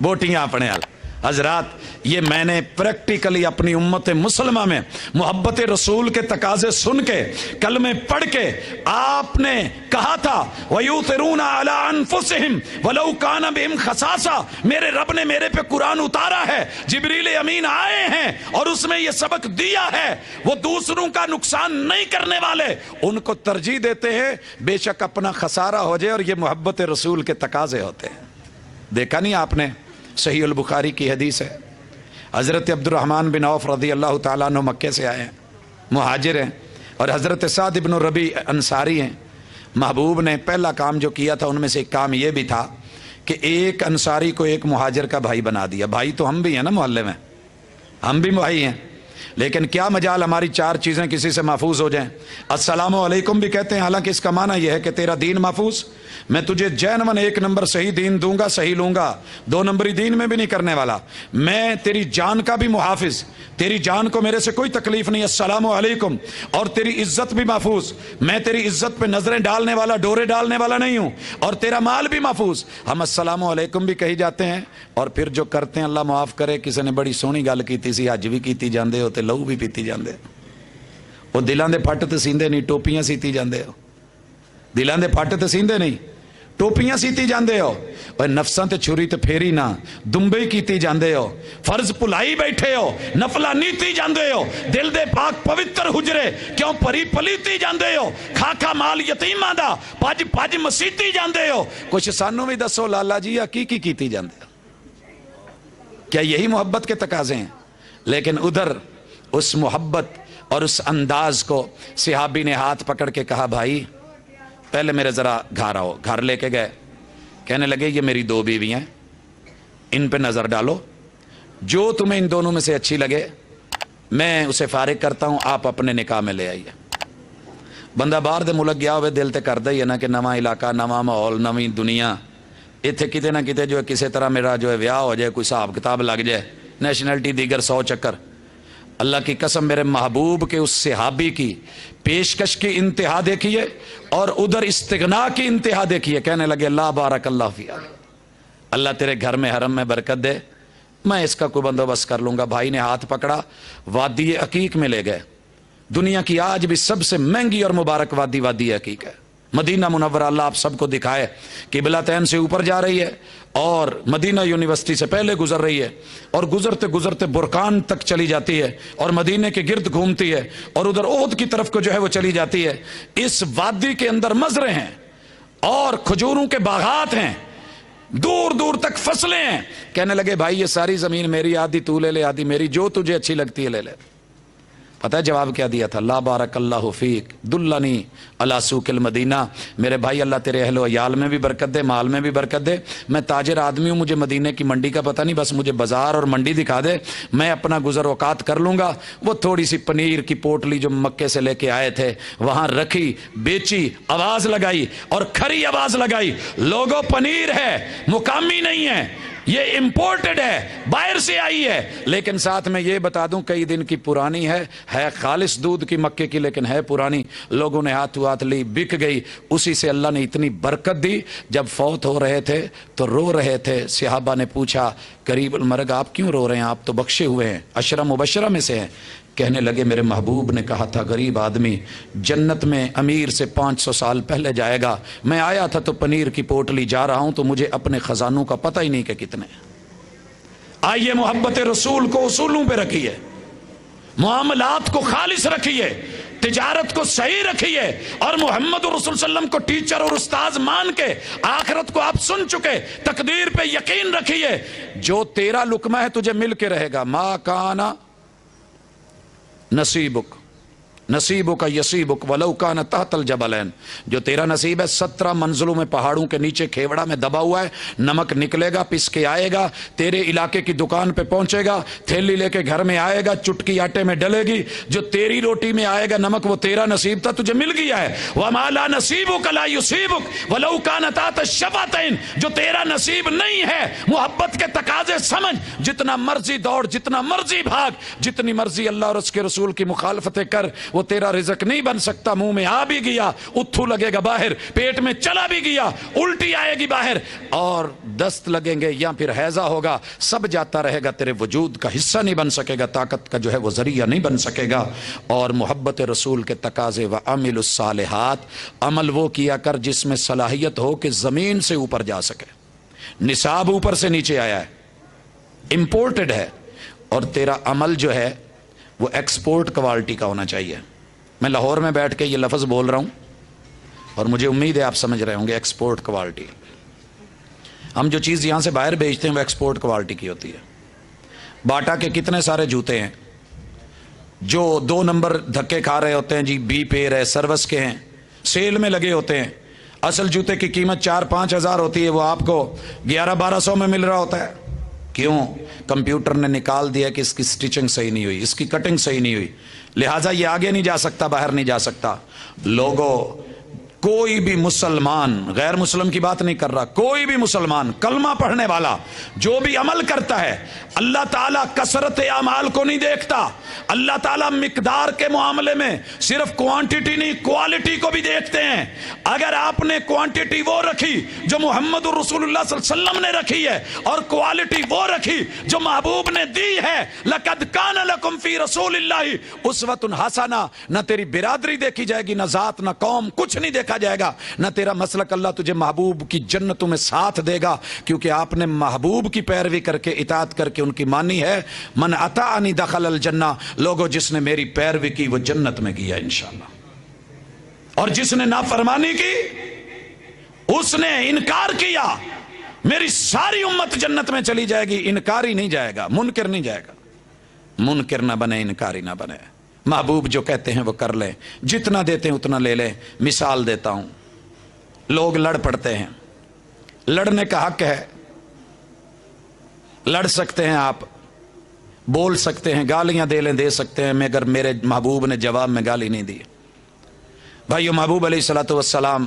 بوٹیاں اپنے حال۔ حضرات یہ میں نے پریکٹیکلی اپنی امت مسلمہ میں محبت رسول کے تقاضے سن کے، کلمے پڑھ کے، آپ نے کہا تھا وَيُؤْثِرُونَ عَلَىٰ أَنفُسِهِمْ وَلَوْ كَانَ بِهِمْ خَصَاصَةٌ، میرے رب نے میرے پہ قرآن اتارا ہے، جبریل امین آئے ہیں اور اس میں یہ سبق دیا ہے، وہ دوسروں کا نقصان نہیں کرنے والے، ان کو ترجیح دیتے ہیں، بے شک اپنا خسارہ ہو جائے، اور یہ محبت رسول کے تقاضے ہوتے ہیں۔ دیکھا نہیں آپ نے؟ صحیح البخاری کی حدیث ہے، حضرت عبد الرحمن بن عوف رضی اللہ تعالیٰ عنہ مکے سے آئے ہیں، مہاجر ہیں، اور حضرت سعد بن ربیع انصاری ہیں۔ محبوب نے پہلا کام جو کیا تھا ان میں سے ایک کام یہ بھی تھا کہ ایک انصاری کو ایک مہاجر کا بھائی بنا دیا۔ بھائی تو ہم بھی ہیں نا محلے میں، ہم بھی بھائی ہیں، لیکن کیا مجال ہماری چار چیزیں کسی سے محفوظ ہو جائیں۔ السلام علیکم بھی کہتے ہیں، حالانکہ اس کا معنی یہ ہے کہ تیرا دین محفوظ، میں تجھے جینون 1 نمبر صحیح دین دوں گا، صحیح لوں گا، 2 نمبری دین میں بھی نہیں کرنے والا، میں تیری جان کا بھی محافظ، تیری جان کو میرے سے کوئی تکلیف نہیں، السلام علیکم، اور تیری عزت بھی محفوظ، میں تیری عزت پہ نظریں ڈالنے والا، ڈورے ڈالنے والا نہیں ہوں، اور تیرا مال بھی محفوظ۔ ہم السلام علیکم بھی کہی جاتے ہیں، اور پھر جو کرتے ہیں اللہ معاف کرے، کسی نے بڑی سونی گل کیتی سی، حج بھی کیتی جاندے ہو تے لہو بھی پیتی جاندے، وہ دلاں دے پھٹ تے سیندے نہیں، ٹوپیاں سیتی جاندے ہو، دلاں دے پھٹ تے سیندے نہیں، ٹوپیاں سیتی جاندے ہو، اور نفساں تے چھری تے پھیری نہ، دمبئی کیتی جاندے ہو، فرض پلائی بیٹھے ہو، نفلہ نیتی جاندے ہو، دل دے پاک پوتر حجرے کیوں پری پلیتی جاندے ہو، کھاکھا مال یتیماں دا پج پج مسیتی جاندے ہو، کچھ سانوں بھی دسو لالا جی کی کیتی جاندے ہو؟ کیا یہی محبت کے تقاضے ہیں؟ لیکن ادھر اس محبت اور اس انداز کو صحابی نے ہاتھ پکڑ کے کہا بھائی پہلے میرے ذرا گھر آؤ، گھر لے کے گئے، کہنے لگے یہ میری 2 بیوی ہیں، ان پہ نظر ڈالو، جو تمہیں ان دونوں میں سے اچھی لگے میں اسے فارغ کرتا ہوں، آپ اپنے نکاح میں لے آئیے۔ بندہ باہر دے ملک گیا ہوئے دل تے کردا ہی ہے نا کہ نواں علاقہ، نواں ماحول، نویں دنیا، اتنے کتے نہ کتے جو ہے کسی طرح میرا جو ہے بیاہ ہو جائے، کوئی حساب کتاب لگ جائے، نیشنلٹی دیگر 100 چکر۔ اللہ کی قسم میرے محبوب کے اس صحابی کی پیشکش کی انتہا دیکھیے اور ادھر استغنا کی انتہا دیکھیے، کہنے لگے اللہ بارک اللہ فیہ، اللہ تیرے گھر میں حرم میں برکت دے، میں اس کا کوئی بندوبست کر لوں گا۔ بھائی نے ہاتھ پکڑا، وادی عقیق میں لے گئے۔ دنیا کی آج بھی سب سے مہنگی اور مبارک وادی وادی عقیق ہے۔ مدینہ منورہ اللہ آپ سب کو دکھائے، قبلتین سے اوپر جا رہی ہے اور مدینہ یونیورسٹی سے پہلے گزر رہی ہے اور گزرتے گزرتے برکان تک چلی جاتی ہے اور مدینے کے گرد گھومتی ہے اور ادھر احد کی طرف کو جو ہے وہ چلی جاتی ہے۔ اس وادی کے اندر مزرے ہیں اور کھجوروں کے باغات ہیں، دور دور تک فصلیں ہیں۔ کہنے لگے بھائی یہ ساری زمین میری، آدھی تو لے لے، آدھی میری، جو تجھے اچھی لگتی ہے لے لے۔ پتہ ہے جواب کیا دیا تھا؟ لا بارک اللہ فیک دلنی علی سوق المدینہ، میرے بھائی اللہ تیرے اہل و عیال میں بھی برکت دے، مال میں بھی برکت دے۔ میں تاجر آدمی ہوں، مجھے مدینے کی منڈی کا پتہ نہیں، بس مجھے بازار اور منڈی دکھا دے، میں اپنا گزر اوقات کر لوں گا۔ وہ تھوڑی سی پنیر کی پوٹلی جو مکے سے لے کے آئے تھے وہاں رکھی، بیچی، آواز لگائی اور کھری آواز لگائی، لوگوں پنیر ہے، مقامی نہیں ہے، یہ امپورٹڈ ہے، باہر سے آئی ہے، لیکن ساتھ میں یہ بتا دوں کئی دن کی پرانی ہے خالص دودھ کی مکے کی، لیکن ہے پرانی۔ لوگوں نے ہاتھوں ہاتھ لی، بک گئی، اسی سے اللہ نے اتنی برکت دی۔ جب فوت ہو رہے تھے تو رو رہے تھے، صحابہ نے پوچھا قریب المرگ آپ کیوں رو رہے ہیں، آپ تو بخشے ہوئے ہیں، عشرہ مبشرہ میں سے ہیں۔ کہنے لگے میرے محبوب نے کہا تھا غریب آدمی جنت میں امیر سے 500 سال پہلے جائے گا، میں آیا تھا تو پنیر کی پوٹلی، جا رہا ہوں تو مجھے اپنے خزانوں کا پتہ ہی نہیں کہ کتنے۔ آئیے محبت رسول کو اصولوں پہ رکھیے، معاملات کو خالص رکھیے، تجارت کو صحیح رکھیے اور محمد رسول صلی اللہ علیہ وسلم کو ٹیچر اور استاذ مان کے آخرت کو آپ سن چکے، تقدیر پہ یقین رکھیے۔ جو تیرا لقمہ ہے تجھے مل کے رہے گا، ما کانا نصیبک نصیبک یصیبک ولو کان تحت الجبلین، جو تیرا نصیب ہے 17 منزلوں میں، پہاڑوں کے نیچے کھیوڑا میں دبا ہوا ہے، نمک نکلے گا، پس کے آئے گا، تیرے علاقے کی دکان پہ پہنچے گا، تھیلی لے کے گھر میں آئے گا، چٹکی آٹے میں ڈلے گی، جو تیری روٹی میں آئے گا نمک وہ تیرا نصیب تھا، تجھے مل گیا ہے۔ وما لا نصیبک لا یصیبک ولو کان تحت الشفاطین، جو تیرا نصیب نہیں ہے، محبت کے تقاضے سمجھ، جتنا مرضی دوڑ، جتنا مرضی بھاگ، جتنی مرضی اللہ اور اس کے رسول کی مخالفتیں کر، وہ تیرا رزق نہیں بن سکتا۔ منہ میں آ بھی گیا اتھو لگے گا باہر، پیٹ میں چلا بھی گیا الٹی آئے گی باہر، اور دست لگیں گے یا پھر ہیضہ ہوگا، سب جاتا رہے گا، تیرے وجود کا حصہ نہیں بن سکے گا، طاقت کا جو ہے وہ ذریعہ نہیں بن سکے گا۔ اور محبت رسول کے تقاضے وعمل الصالحات، عمل وہ کیا کر جس میں صلاحیت ہو کہ زمین سے اوپر جا سکے، نصاب اوپر سے نیچے آیا ہے، امپورٹڈ ہے، اور تیرا عمل جو ہے وہ ایکسپورٹ کوالٹی کا ہونا چاہیے۔ میں لاہور میں بیٹھ کے یہ لفظ بول رہا ہوں اور مجھے امید ہے آپ سمجھ رہے ہوں گے، ایکسپورٹ کوالٹی۔ ہم جو چیز یہاں سے باہر بھیجتے ہیں وہ ایکسپورٹ کوالٹی کی ہوتی ہے۔ باٹا کے کتنے سارے جوتے ہیں جو 2 نمبر دھکے کھا رہے ہوتے ہیں، جی بی پیر ہے، سروس کے ہیں، سیل میں لگے ہوتے ہیں، اصل جوتے کی قیمت 4-5 ہزار ہوتی ہے، وہ آپ کو 1100-1200 میں مل رہا ہوتا ہے۔ کیوں؟ کمپیوٹر نے نکال دیا کہ اس کی سٹیچنگ صحیح نہیں ہوئی، اس کی کٹنگ صحیح نہیں ہوئی، لہٰذا یہ آگے نہیں جا سکتا، باہر نہیں جا سکتا۔ لوگوں، کوئی بھی مسلمان، غیر مسلم کی بات نہیں کر رہا، کوئی بھی مسلمان کلمہ پڑھنے والا جو بھی عمل کرتا ہے، اللہ تعالیٰ کثرت اعمال کو نہیں دیکھتا، اللہ تعالیٰ مقدار کے معاملے میں صرف کوانٹیٹی نہیں کوالٹی کو بھی دیکھتے ہیں۔ اگر آپ نے کوانٹیٹی وہ رکھی جو محمد رسول اللہ صلی اللہ علیہ وسلم نے رکھی ہے اور کوالٹی وہ رکھی جو محبوب نے دی ہے، لَقَدْ كَانَ لَكُمْ فِي رَسُولِ اللَّهِ أُسْوَةٌ حَسَنَةٌ، نہ تیری برادری دیکھی جائے گی، نہ ذات، نہ قوم، کچھ نہیں دیکھا جائے گا، نہ تیرا مسلک، اللہ تجھے محبوب کی جنتوں میں ساتھ دے گا، کیونکہ آپ نے محبوب کی پیروی کر کے، اطاعت کر کے ان کی مانی ہے۔ من اطاعنی دخل الجنہ، لوگوں جس نے میری پیروی کی وہ جنت میں گیا انشاءاللہ، اور جس نے نافرمانی کی، اس نے انکار کیا، میری ساری امت جنت میں چلی جائے گی، انکاری نہیں جائے گا، منکر نہیں جائے گا۔ منکر نہ بنے، انکاری نہ بنے، محبوب جو کہتے ہیں وہ کر لیں، جتنا دیتے ہیں اتنا لے لیں۔ مثال دیتا ہوں، لوگ لڑ پڑتے ہیں، لڑنے کا حق ہے، لڑ سکتے ہیں، آپ بول سکتے ہیں، گالیاں دے لیں، دے سکتے ہیں، مگر میرے محبوب نے جواب میں گالی نہیں دی۔ بھائیو، محبوب علیہ الصلوۃ والسلام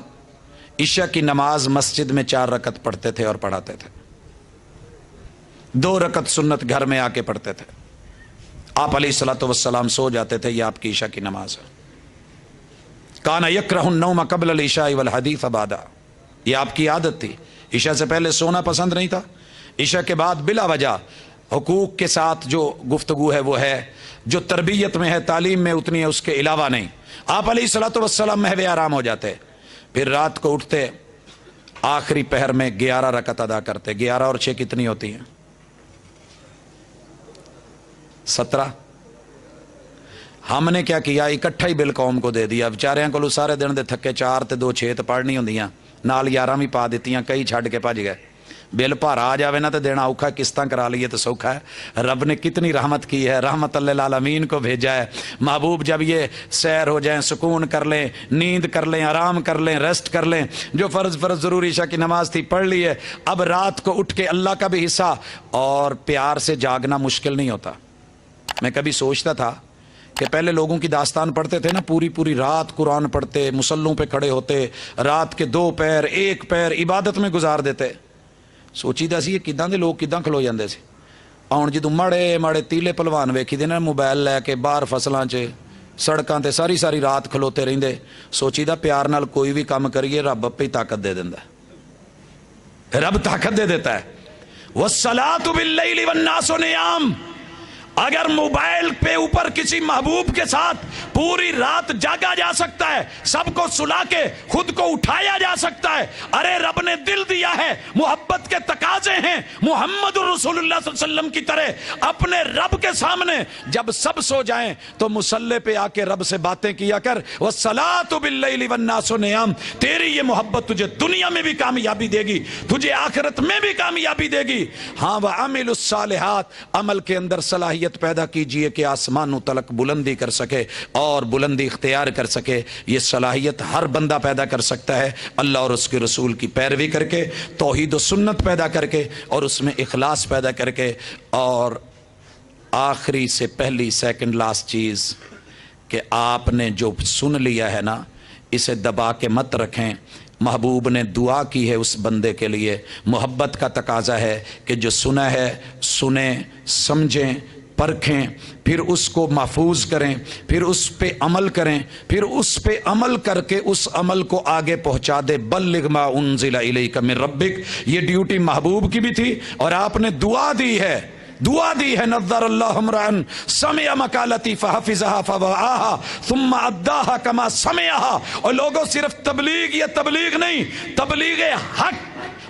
عشاء کی نماز مسجد میں 4 رکعت پڑھتے تھے اور پڑھاتے تھے، 2 رکعت سنت گھر میں آ کے پڑھتے تھے۔ آپ علیہ الصلوۃ والسلام سو جاتے تھے، یہ آپ کی عشاء کی نماز ہے۔ کان یکرہ النوم قبل العشاء والحدیث بعدہ، یہ آپ کی عادت تھی، عشاء سے پہلے سونا پسند نہیں تھا، عشاء کے بعد بلا وجہ حقوق کے ساتھ جو گفتگو ہے وہ ہے، جو تربیت میں ہے، تعلیم میں اتنی ہے، اس کے علاوہ نہیں۔ آپ علیہ الصلوۃ والسلام محو آرام ہو جاتے، پھر رات کو اٹھتے، آخری پہر میں 11 رکعت ادا کرتے۔ 11 اور 6 کتنی ہوتی ہیں؟ 17۔ ہم نے کیا کیا، اکٹھا ہی بل قوم کو دے دیا، بیچاریاں کو سارے دن دے تھکے 4 تے 2 6 تے پڑھنی ہوندیاں، نال 11 بھی پا دیتیاں، کئی چھڈ کے بھج گئے۔ بل بھارا آ جاوے نا تو دینا اوکھا، قسطاں کرا لیے تو سوکھا ہے۔ رب نے کتنی رحمت کی ہے، رحمت للعالمین کو بھیجا ہے۔ محبوب جب یہ سیر ہو جائیں، سکون کر لیں، نیند کر لیں، آرام کر لیں، ریسٹ کر لیں، جو فرض ضروری عشاء کی نماز تھی پڑھ لی ہے، اب رات کو اٹھ کے اللہ کا بھی حصہ اور پیار سے جاگنا مشکل نہیں ہوتا۔ میں کبھی سوچتا تھا کہ پہلے لوگوں کی داستان پڑھتے تھے نا، پوری رات قرآن پڑھتے، مصلوں پہ کھڑے ہوتے، رات کے 2 پہر 1 پہر عبادت میں گزار دیتے۔ سوچی دا سی یہ کداں دے لوگ کداں کھلو جاندے سی۔ ہن جدوں ماڑے تیلے پہلوان ویکھی دے نا موبائل لے کے باہر فصلاں 'چ سڑکاں تے ساری رات کھلوتے رہندے، سوچی دا پیار نال کوئی بھی کام کریے رب اپے ہی طاقت دے دیندا ہے، رب طاقت دے دیتا ہے۔ والصلاۃ باللیل والناس نیام، اگر موبائل پہ اوپر کسی محبوب کے ساتھ پوری رات جاگا جا سکتا ہے، سب کو سلا کے خود کو اٹھایا جا سکتا ہے، ارے رب نے دل دیا ہے، محبت کے تقاضے ہیں، محمد رسول اللہ صلی اللہ علیہ وسلم کی طرح اپنے رب کے سامنے جب سب سو جائیں تو مصلی پہ آ کے رب سے باتیں کیا کر۔ والصلاۃ باللیل والناس نیام، تیری یہ محبت تجھے دنیا میں بھی کامیابی دے گی، تجھے آخرت میں بھی کامیابی دے گی۔ ہاں وعملوا الصالحات، عمل کے اندر صلاحیت پیدا کیجئے کہ آسمانوں تلک بلندی کر سکے اور بلندی اختیار کر سکے۔ یہ صلاحیت ہر بندہ پیدا کر سکتا ہے، اللہ اور اس کے رسول کی پیروی کر کے، توحید و سنت پیدا کر کے، اور اس میں اخلاص پیدا کر کے، اور آخری سے پہلی سیکنڈ لاسٹ چیز کہ آپ نے جو سن لیا ہے نا، اسے دبا کے مت رکھیں۔ محبوب نے دعا کی ہے اس بندے کے لیے، محبت کا تقاضا ہے کہ جو سنا ہے سنیں، سمجھیں، پرکھیں، پھر اس کو محفوظ کریں، پھر اس پہ عمل کریں، پھر اس پہ عمل کر کے اس عمل کو آگے پہنچا دے۔ بلغ ما انزل الیک من ربک، یہ ڈیوٹی محبوب کی بھی تھی، اور آپ نے دعا دی ہے نظر اللہ امرأن سمع مقالتی فحفظها فوعاها ثم اداها كما سمعها۔ اور لوگوں صرف تبلیغ، یہ تبلیغ نہیں، تبلیغ حق،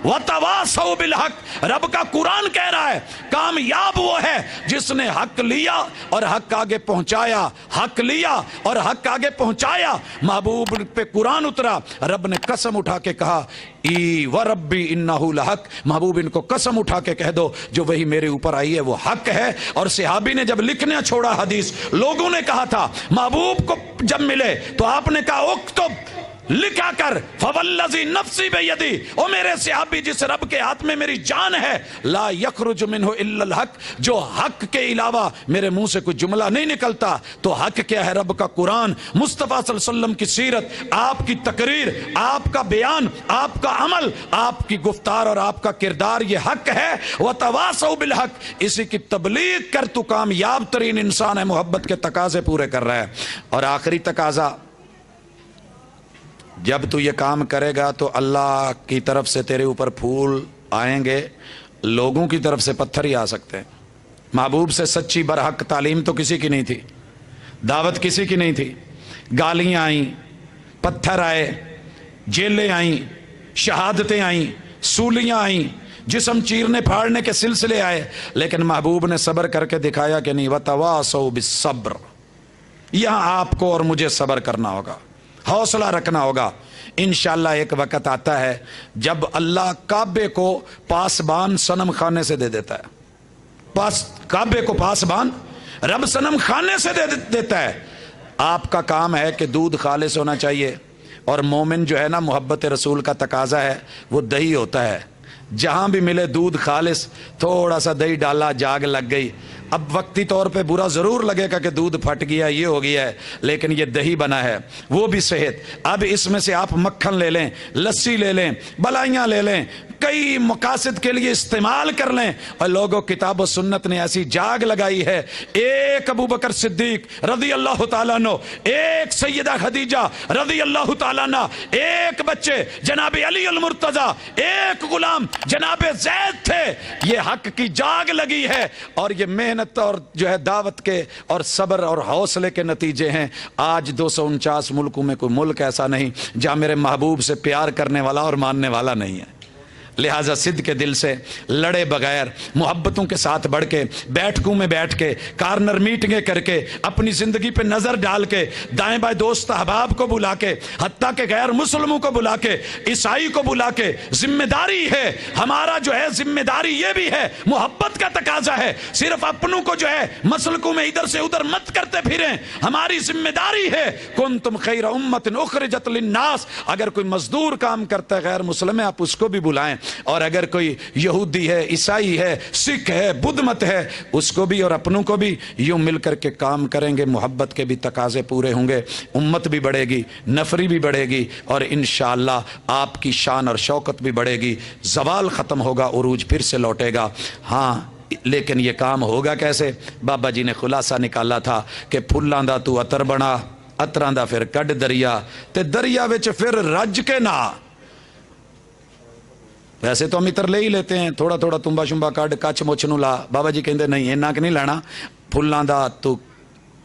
وتواصوا بالحق۔ رب کا قرآن کہہ رہا ہے کامیاب وہ ہے جس نے حق لیا اور حق آگے پہنچایا، حق لیا اور حق آگے پہنچایا۔ محبوب پہ قرآن اترا، رب نے قسم اٹھا کے کہا ای وربی انہ لحق، محبوب ان کو قسم اٹھا کے کہہ دو جو وہی میرے اوپر آئی ہے وہ حق ہے۔ اور صحابی نے جب لکھنا چھوڑا حدیث، لوگوں نے کہا تھا محبوب کو جب ملے تو آپ نے کہا اکتب، لکھا کر، فوالذی نفسی بیدی، او میرے صحابی جس رب کے ہاتھ میں میری جان ہے، لا یخرج منہ الا الحق، جو حق کے علاوہ میرے منہ سے کوئی جملہ نہیں نکلتا۔ تو حق کیا ہے؟ رب کا قرآن، مصطفیٰ صلی اللہ علیہ وسلم کی سیرت، آپ کی تقریر، آپ کا بیان، آپ کا عمل، آپ کی گفتار اور آپ کا کردار، یہ حق ہے۔ وتواصوا بالحق، اسی کی تبلیغ کر، تو کامیاب ترین انسان ہے، محبت کے تقاضے پورے کر رہا ہے۔ اور آخری تقاضا، جب تو یہ کام کرے گا تو اللہ کی طرف سے تیرے اوپر پھول آئیں گے، لوگوں کی طرف سے پتھر ہی آ سکتے ہیں۔ محبوب سے سچی برحق تعلیم تو کسی کی نہیں تھی، دعوت کسی کی نہیں تھی، گالیاں آئیں، پتھر آئے، جیلیں آئیں، شہادتیں آئیں، سولیاں آئیں، جسم چیرنے پھاڑنے کے سلسلے آئے، لیکن محبوب نے صبر کر کے دکھایا کہ نہیں، وتواصوا بالصبر۔ یہاں آپ کو اور مجھے صبر کرنا ہوگا، حوصلہ رکھنا ہوگا۔ انشاءاللہ ایک وقت آتا ہے جب اللہ کعبے کو پاسبان صنم خانے سے دے دیتا ہے، کعبے کو پاسبان رب صنم خانے سے دے دیتا ہے۔ آپ کا کام ہے کہ دودھ خالص ہونا چاہیے، اور مومن جو ہے نا، محبت رسول کا تقاضا ہے وہ دہی ہوتا ہے، جہاں بھی ملے دودھ خالص، تھوڑا سا دہی ڈالا، جاگ لگ گئی. اب وقتی طور پہ برا ضرور لگے گا کہ دودھ پھٹ گیا، یہ ہو گیا ہے، لیکن یہ دہی بنا ہے، وہ بھی صحت. اب اس میں سے آپ مکھن لے لیں، لسی لے لیں، بلائیاں لے لیں، کئی مقاصد کے لیے استعمال کر لیں. اور لوگوں کتاب و سنت نے ایسی جاگ لگائی ہے. ایک ابو بکر صدیق رضی اللہ تعالیٰ عنہ، ایک سیدہ خدیجہ رضی اللہ تعالیٰ عنہ، ایک بچے جناب علی المرتضی، ایک غلام جناب زید تھے. یہ حق کی جاگ لگی ہے، اور یہ محنت اور جو ہے دعوت کے اور صبر اور حوصلے کے نتیجے ہیں. آج 249 ملکوں میں کوئی ملک ایسا نہیں جہاں میرے محبوب سے پیار کرنے والا اور ماننے والا نہیں ہے. لہٰذا صدق کے دل سے لڑے بغیر، محبتوں کے ساتھ بڑھ کے، بیٹھکوں میں بیٹھ کے، کارنر میٹنگیں کر کے، اپنی زندگی پہ نظر ڈال کے، دائیں بائیں دوست احباب کو بلا کے، حتیٰ کہ غیر مسلموں کو بلا کے، عیسائی کو بلا کے، ذمہ داری ہے ہمارا، جو ہے ذمہ داری یہ بھی ہے، محبت کا تقاضا ہے. صرف اپنوں کو جو ہے مسلکوں میں ادھر سے ادھر مت کرتے پھریں. ہماری ذمہ داری ہے کنتم خیر امت اخرجت للناس. اگر کوئی مزدور کام کرتا ہے غیر مسلم ہے، آپ اس کو بھی بلائیں. اور اگر کوئی یہودی ہے، عیسائی ہے، سکھ ہے، بدھ مت ہے، اس کو بھی اور اپنوں کو بھی یوں مل کر کے کام کریں گے. محبت کے بھی تقاضے پورے ہوں گے، امت بھی بڑھے گی، نفری بھی بڑھے گی، اور انشاءاللہ آپ کی شان اور شوکت بھی بڑھے گی. زوال ختم ہوگا، عروج پھر سے لوٹے گا. ہاں لیکن یہ کام ہوگا کیسے؟ بابا جی نے خلاصہ نکالا تھا کہ پھلاں دا تو عطر بنا، عطراں دا پھر کڈ دریا، تے دریا وچ پھر رج کے نہ. ویسے تو ہم عطر لے ہی لیتے ہیں، تھوڑا تھوڑا تمبا شمبا کڈ کچھ مچھ نو لا. بابا جی کہندے نہیں، اینا کہ نہیں لینا. پھلاں دا تو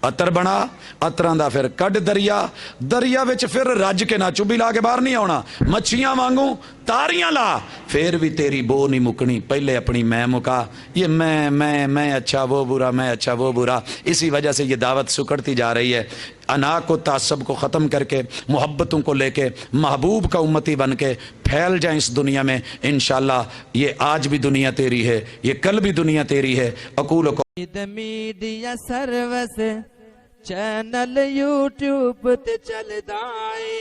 عطر بنا، عطراں دا پھر کڈ دریا، دریا وچ پھر رج کے نہ. چوبی لا کے باہر نہیں آنا، مچھیاں وانگوں تاریاں لا، پھر بھی تیری بو نہیں مکنی. پہلے اپنی میں مکا. یہ میں اچھا وہ برا، میں اچھا وہ برا. اسی وجہ سے یہ دعوت سکڑتی جا رہی ہے. انا کو تعصب کو ختم کر کے، محبتوں کو لے کے، محبوب کا امتی بن کے پھیل جائیں اس دنیا میں. انشاءاللہ یہ آج بھی دنیا تیری ہے، یہ کل بھی دنیا تیری ہے. اقول کو میڈیا سروس چینل یوٹیوب تے چلدا اے.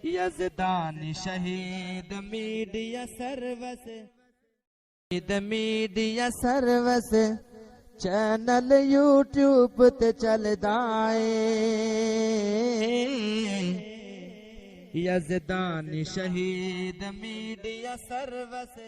یزدان شہید media service, media service channel YouTube تے چلدا اے. یزدان شہید میڈیا سروس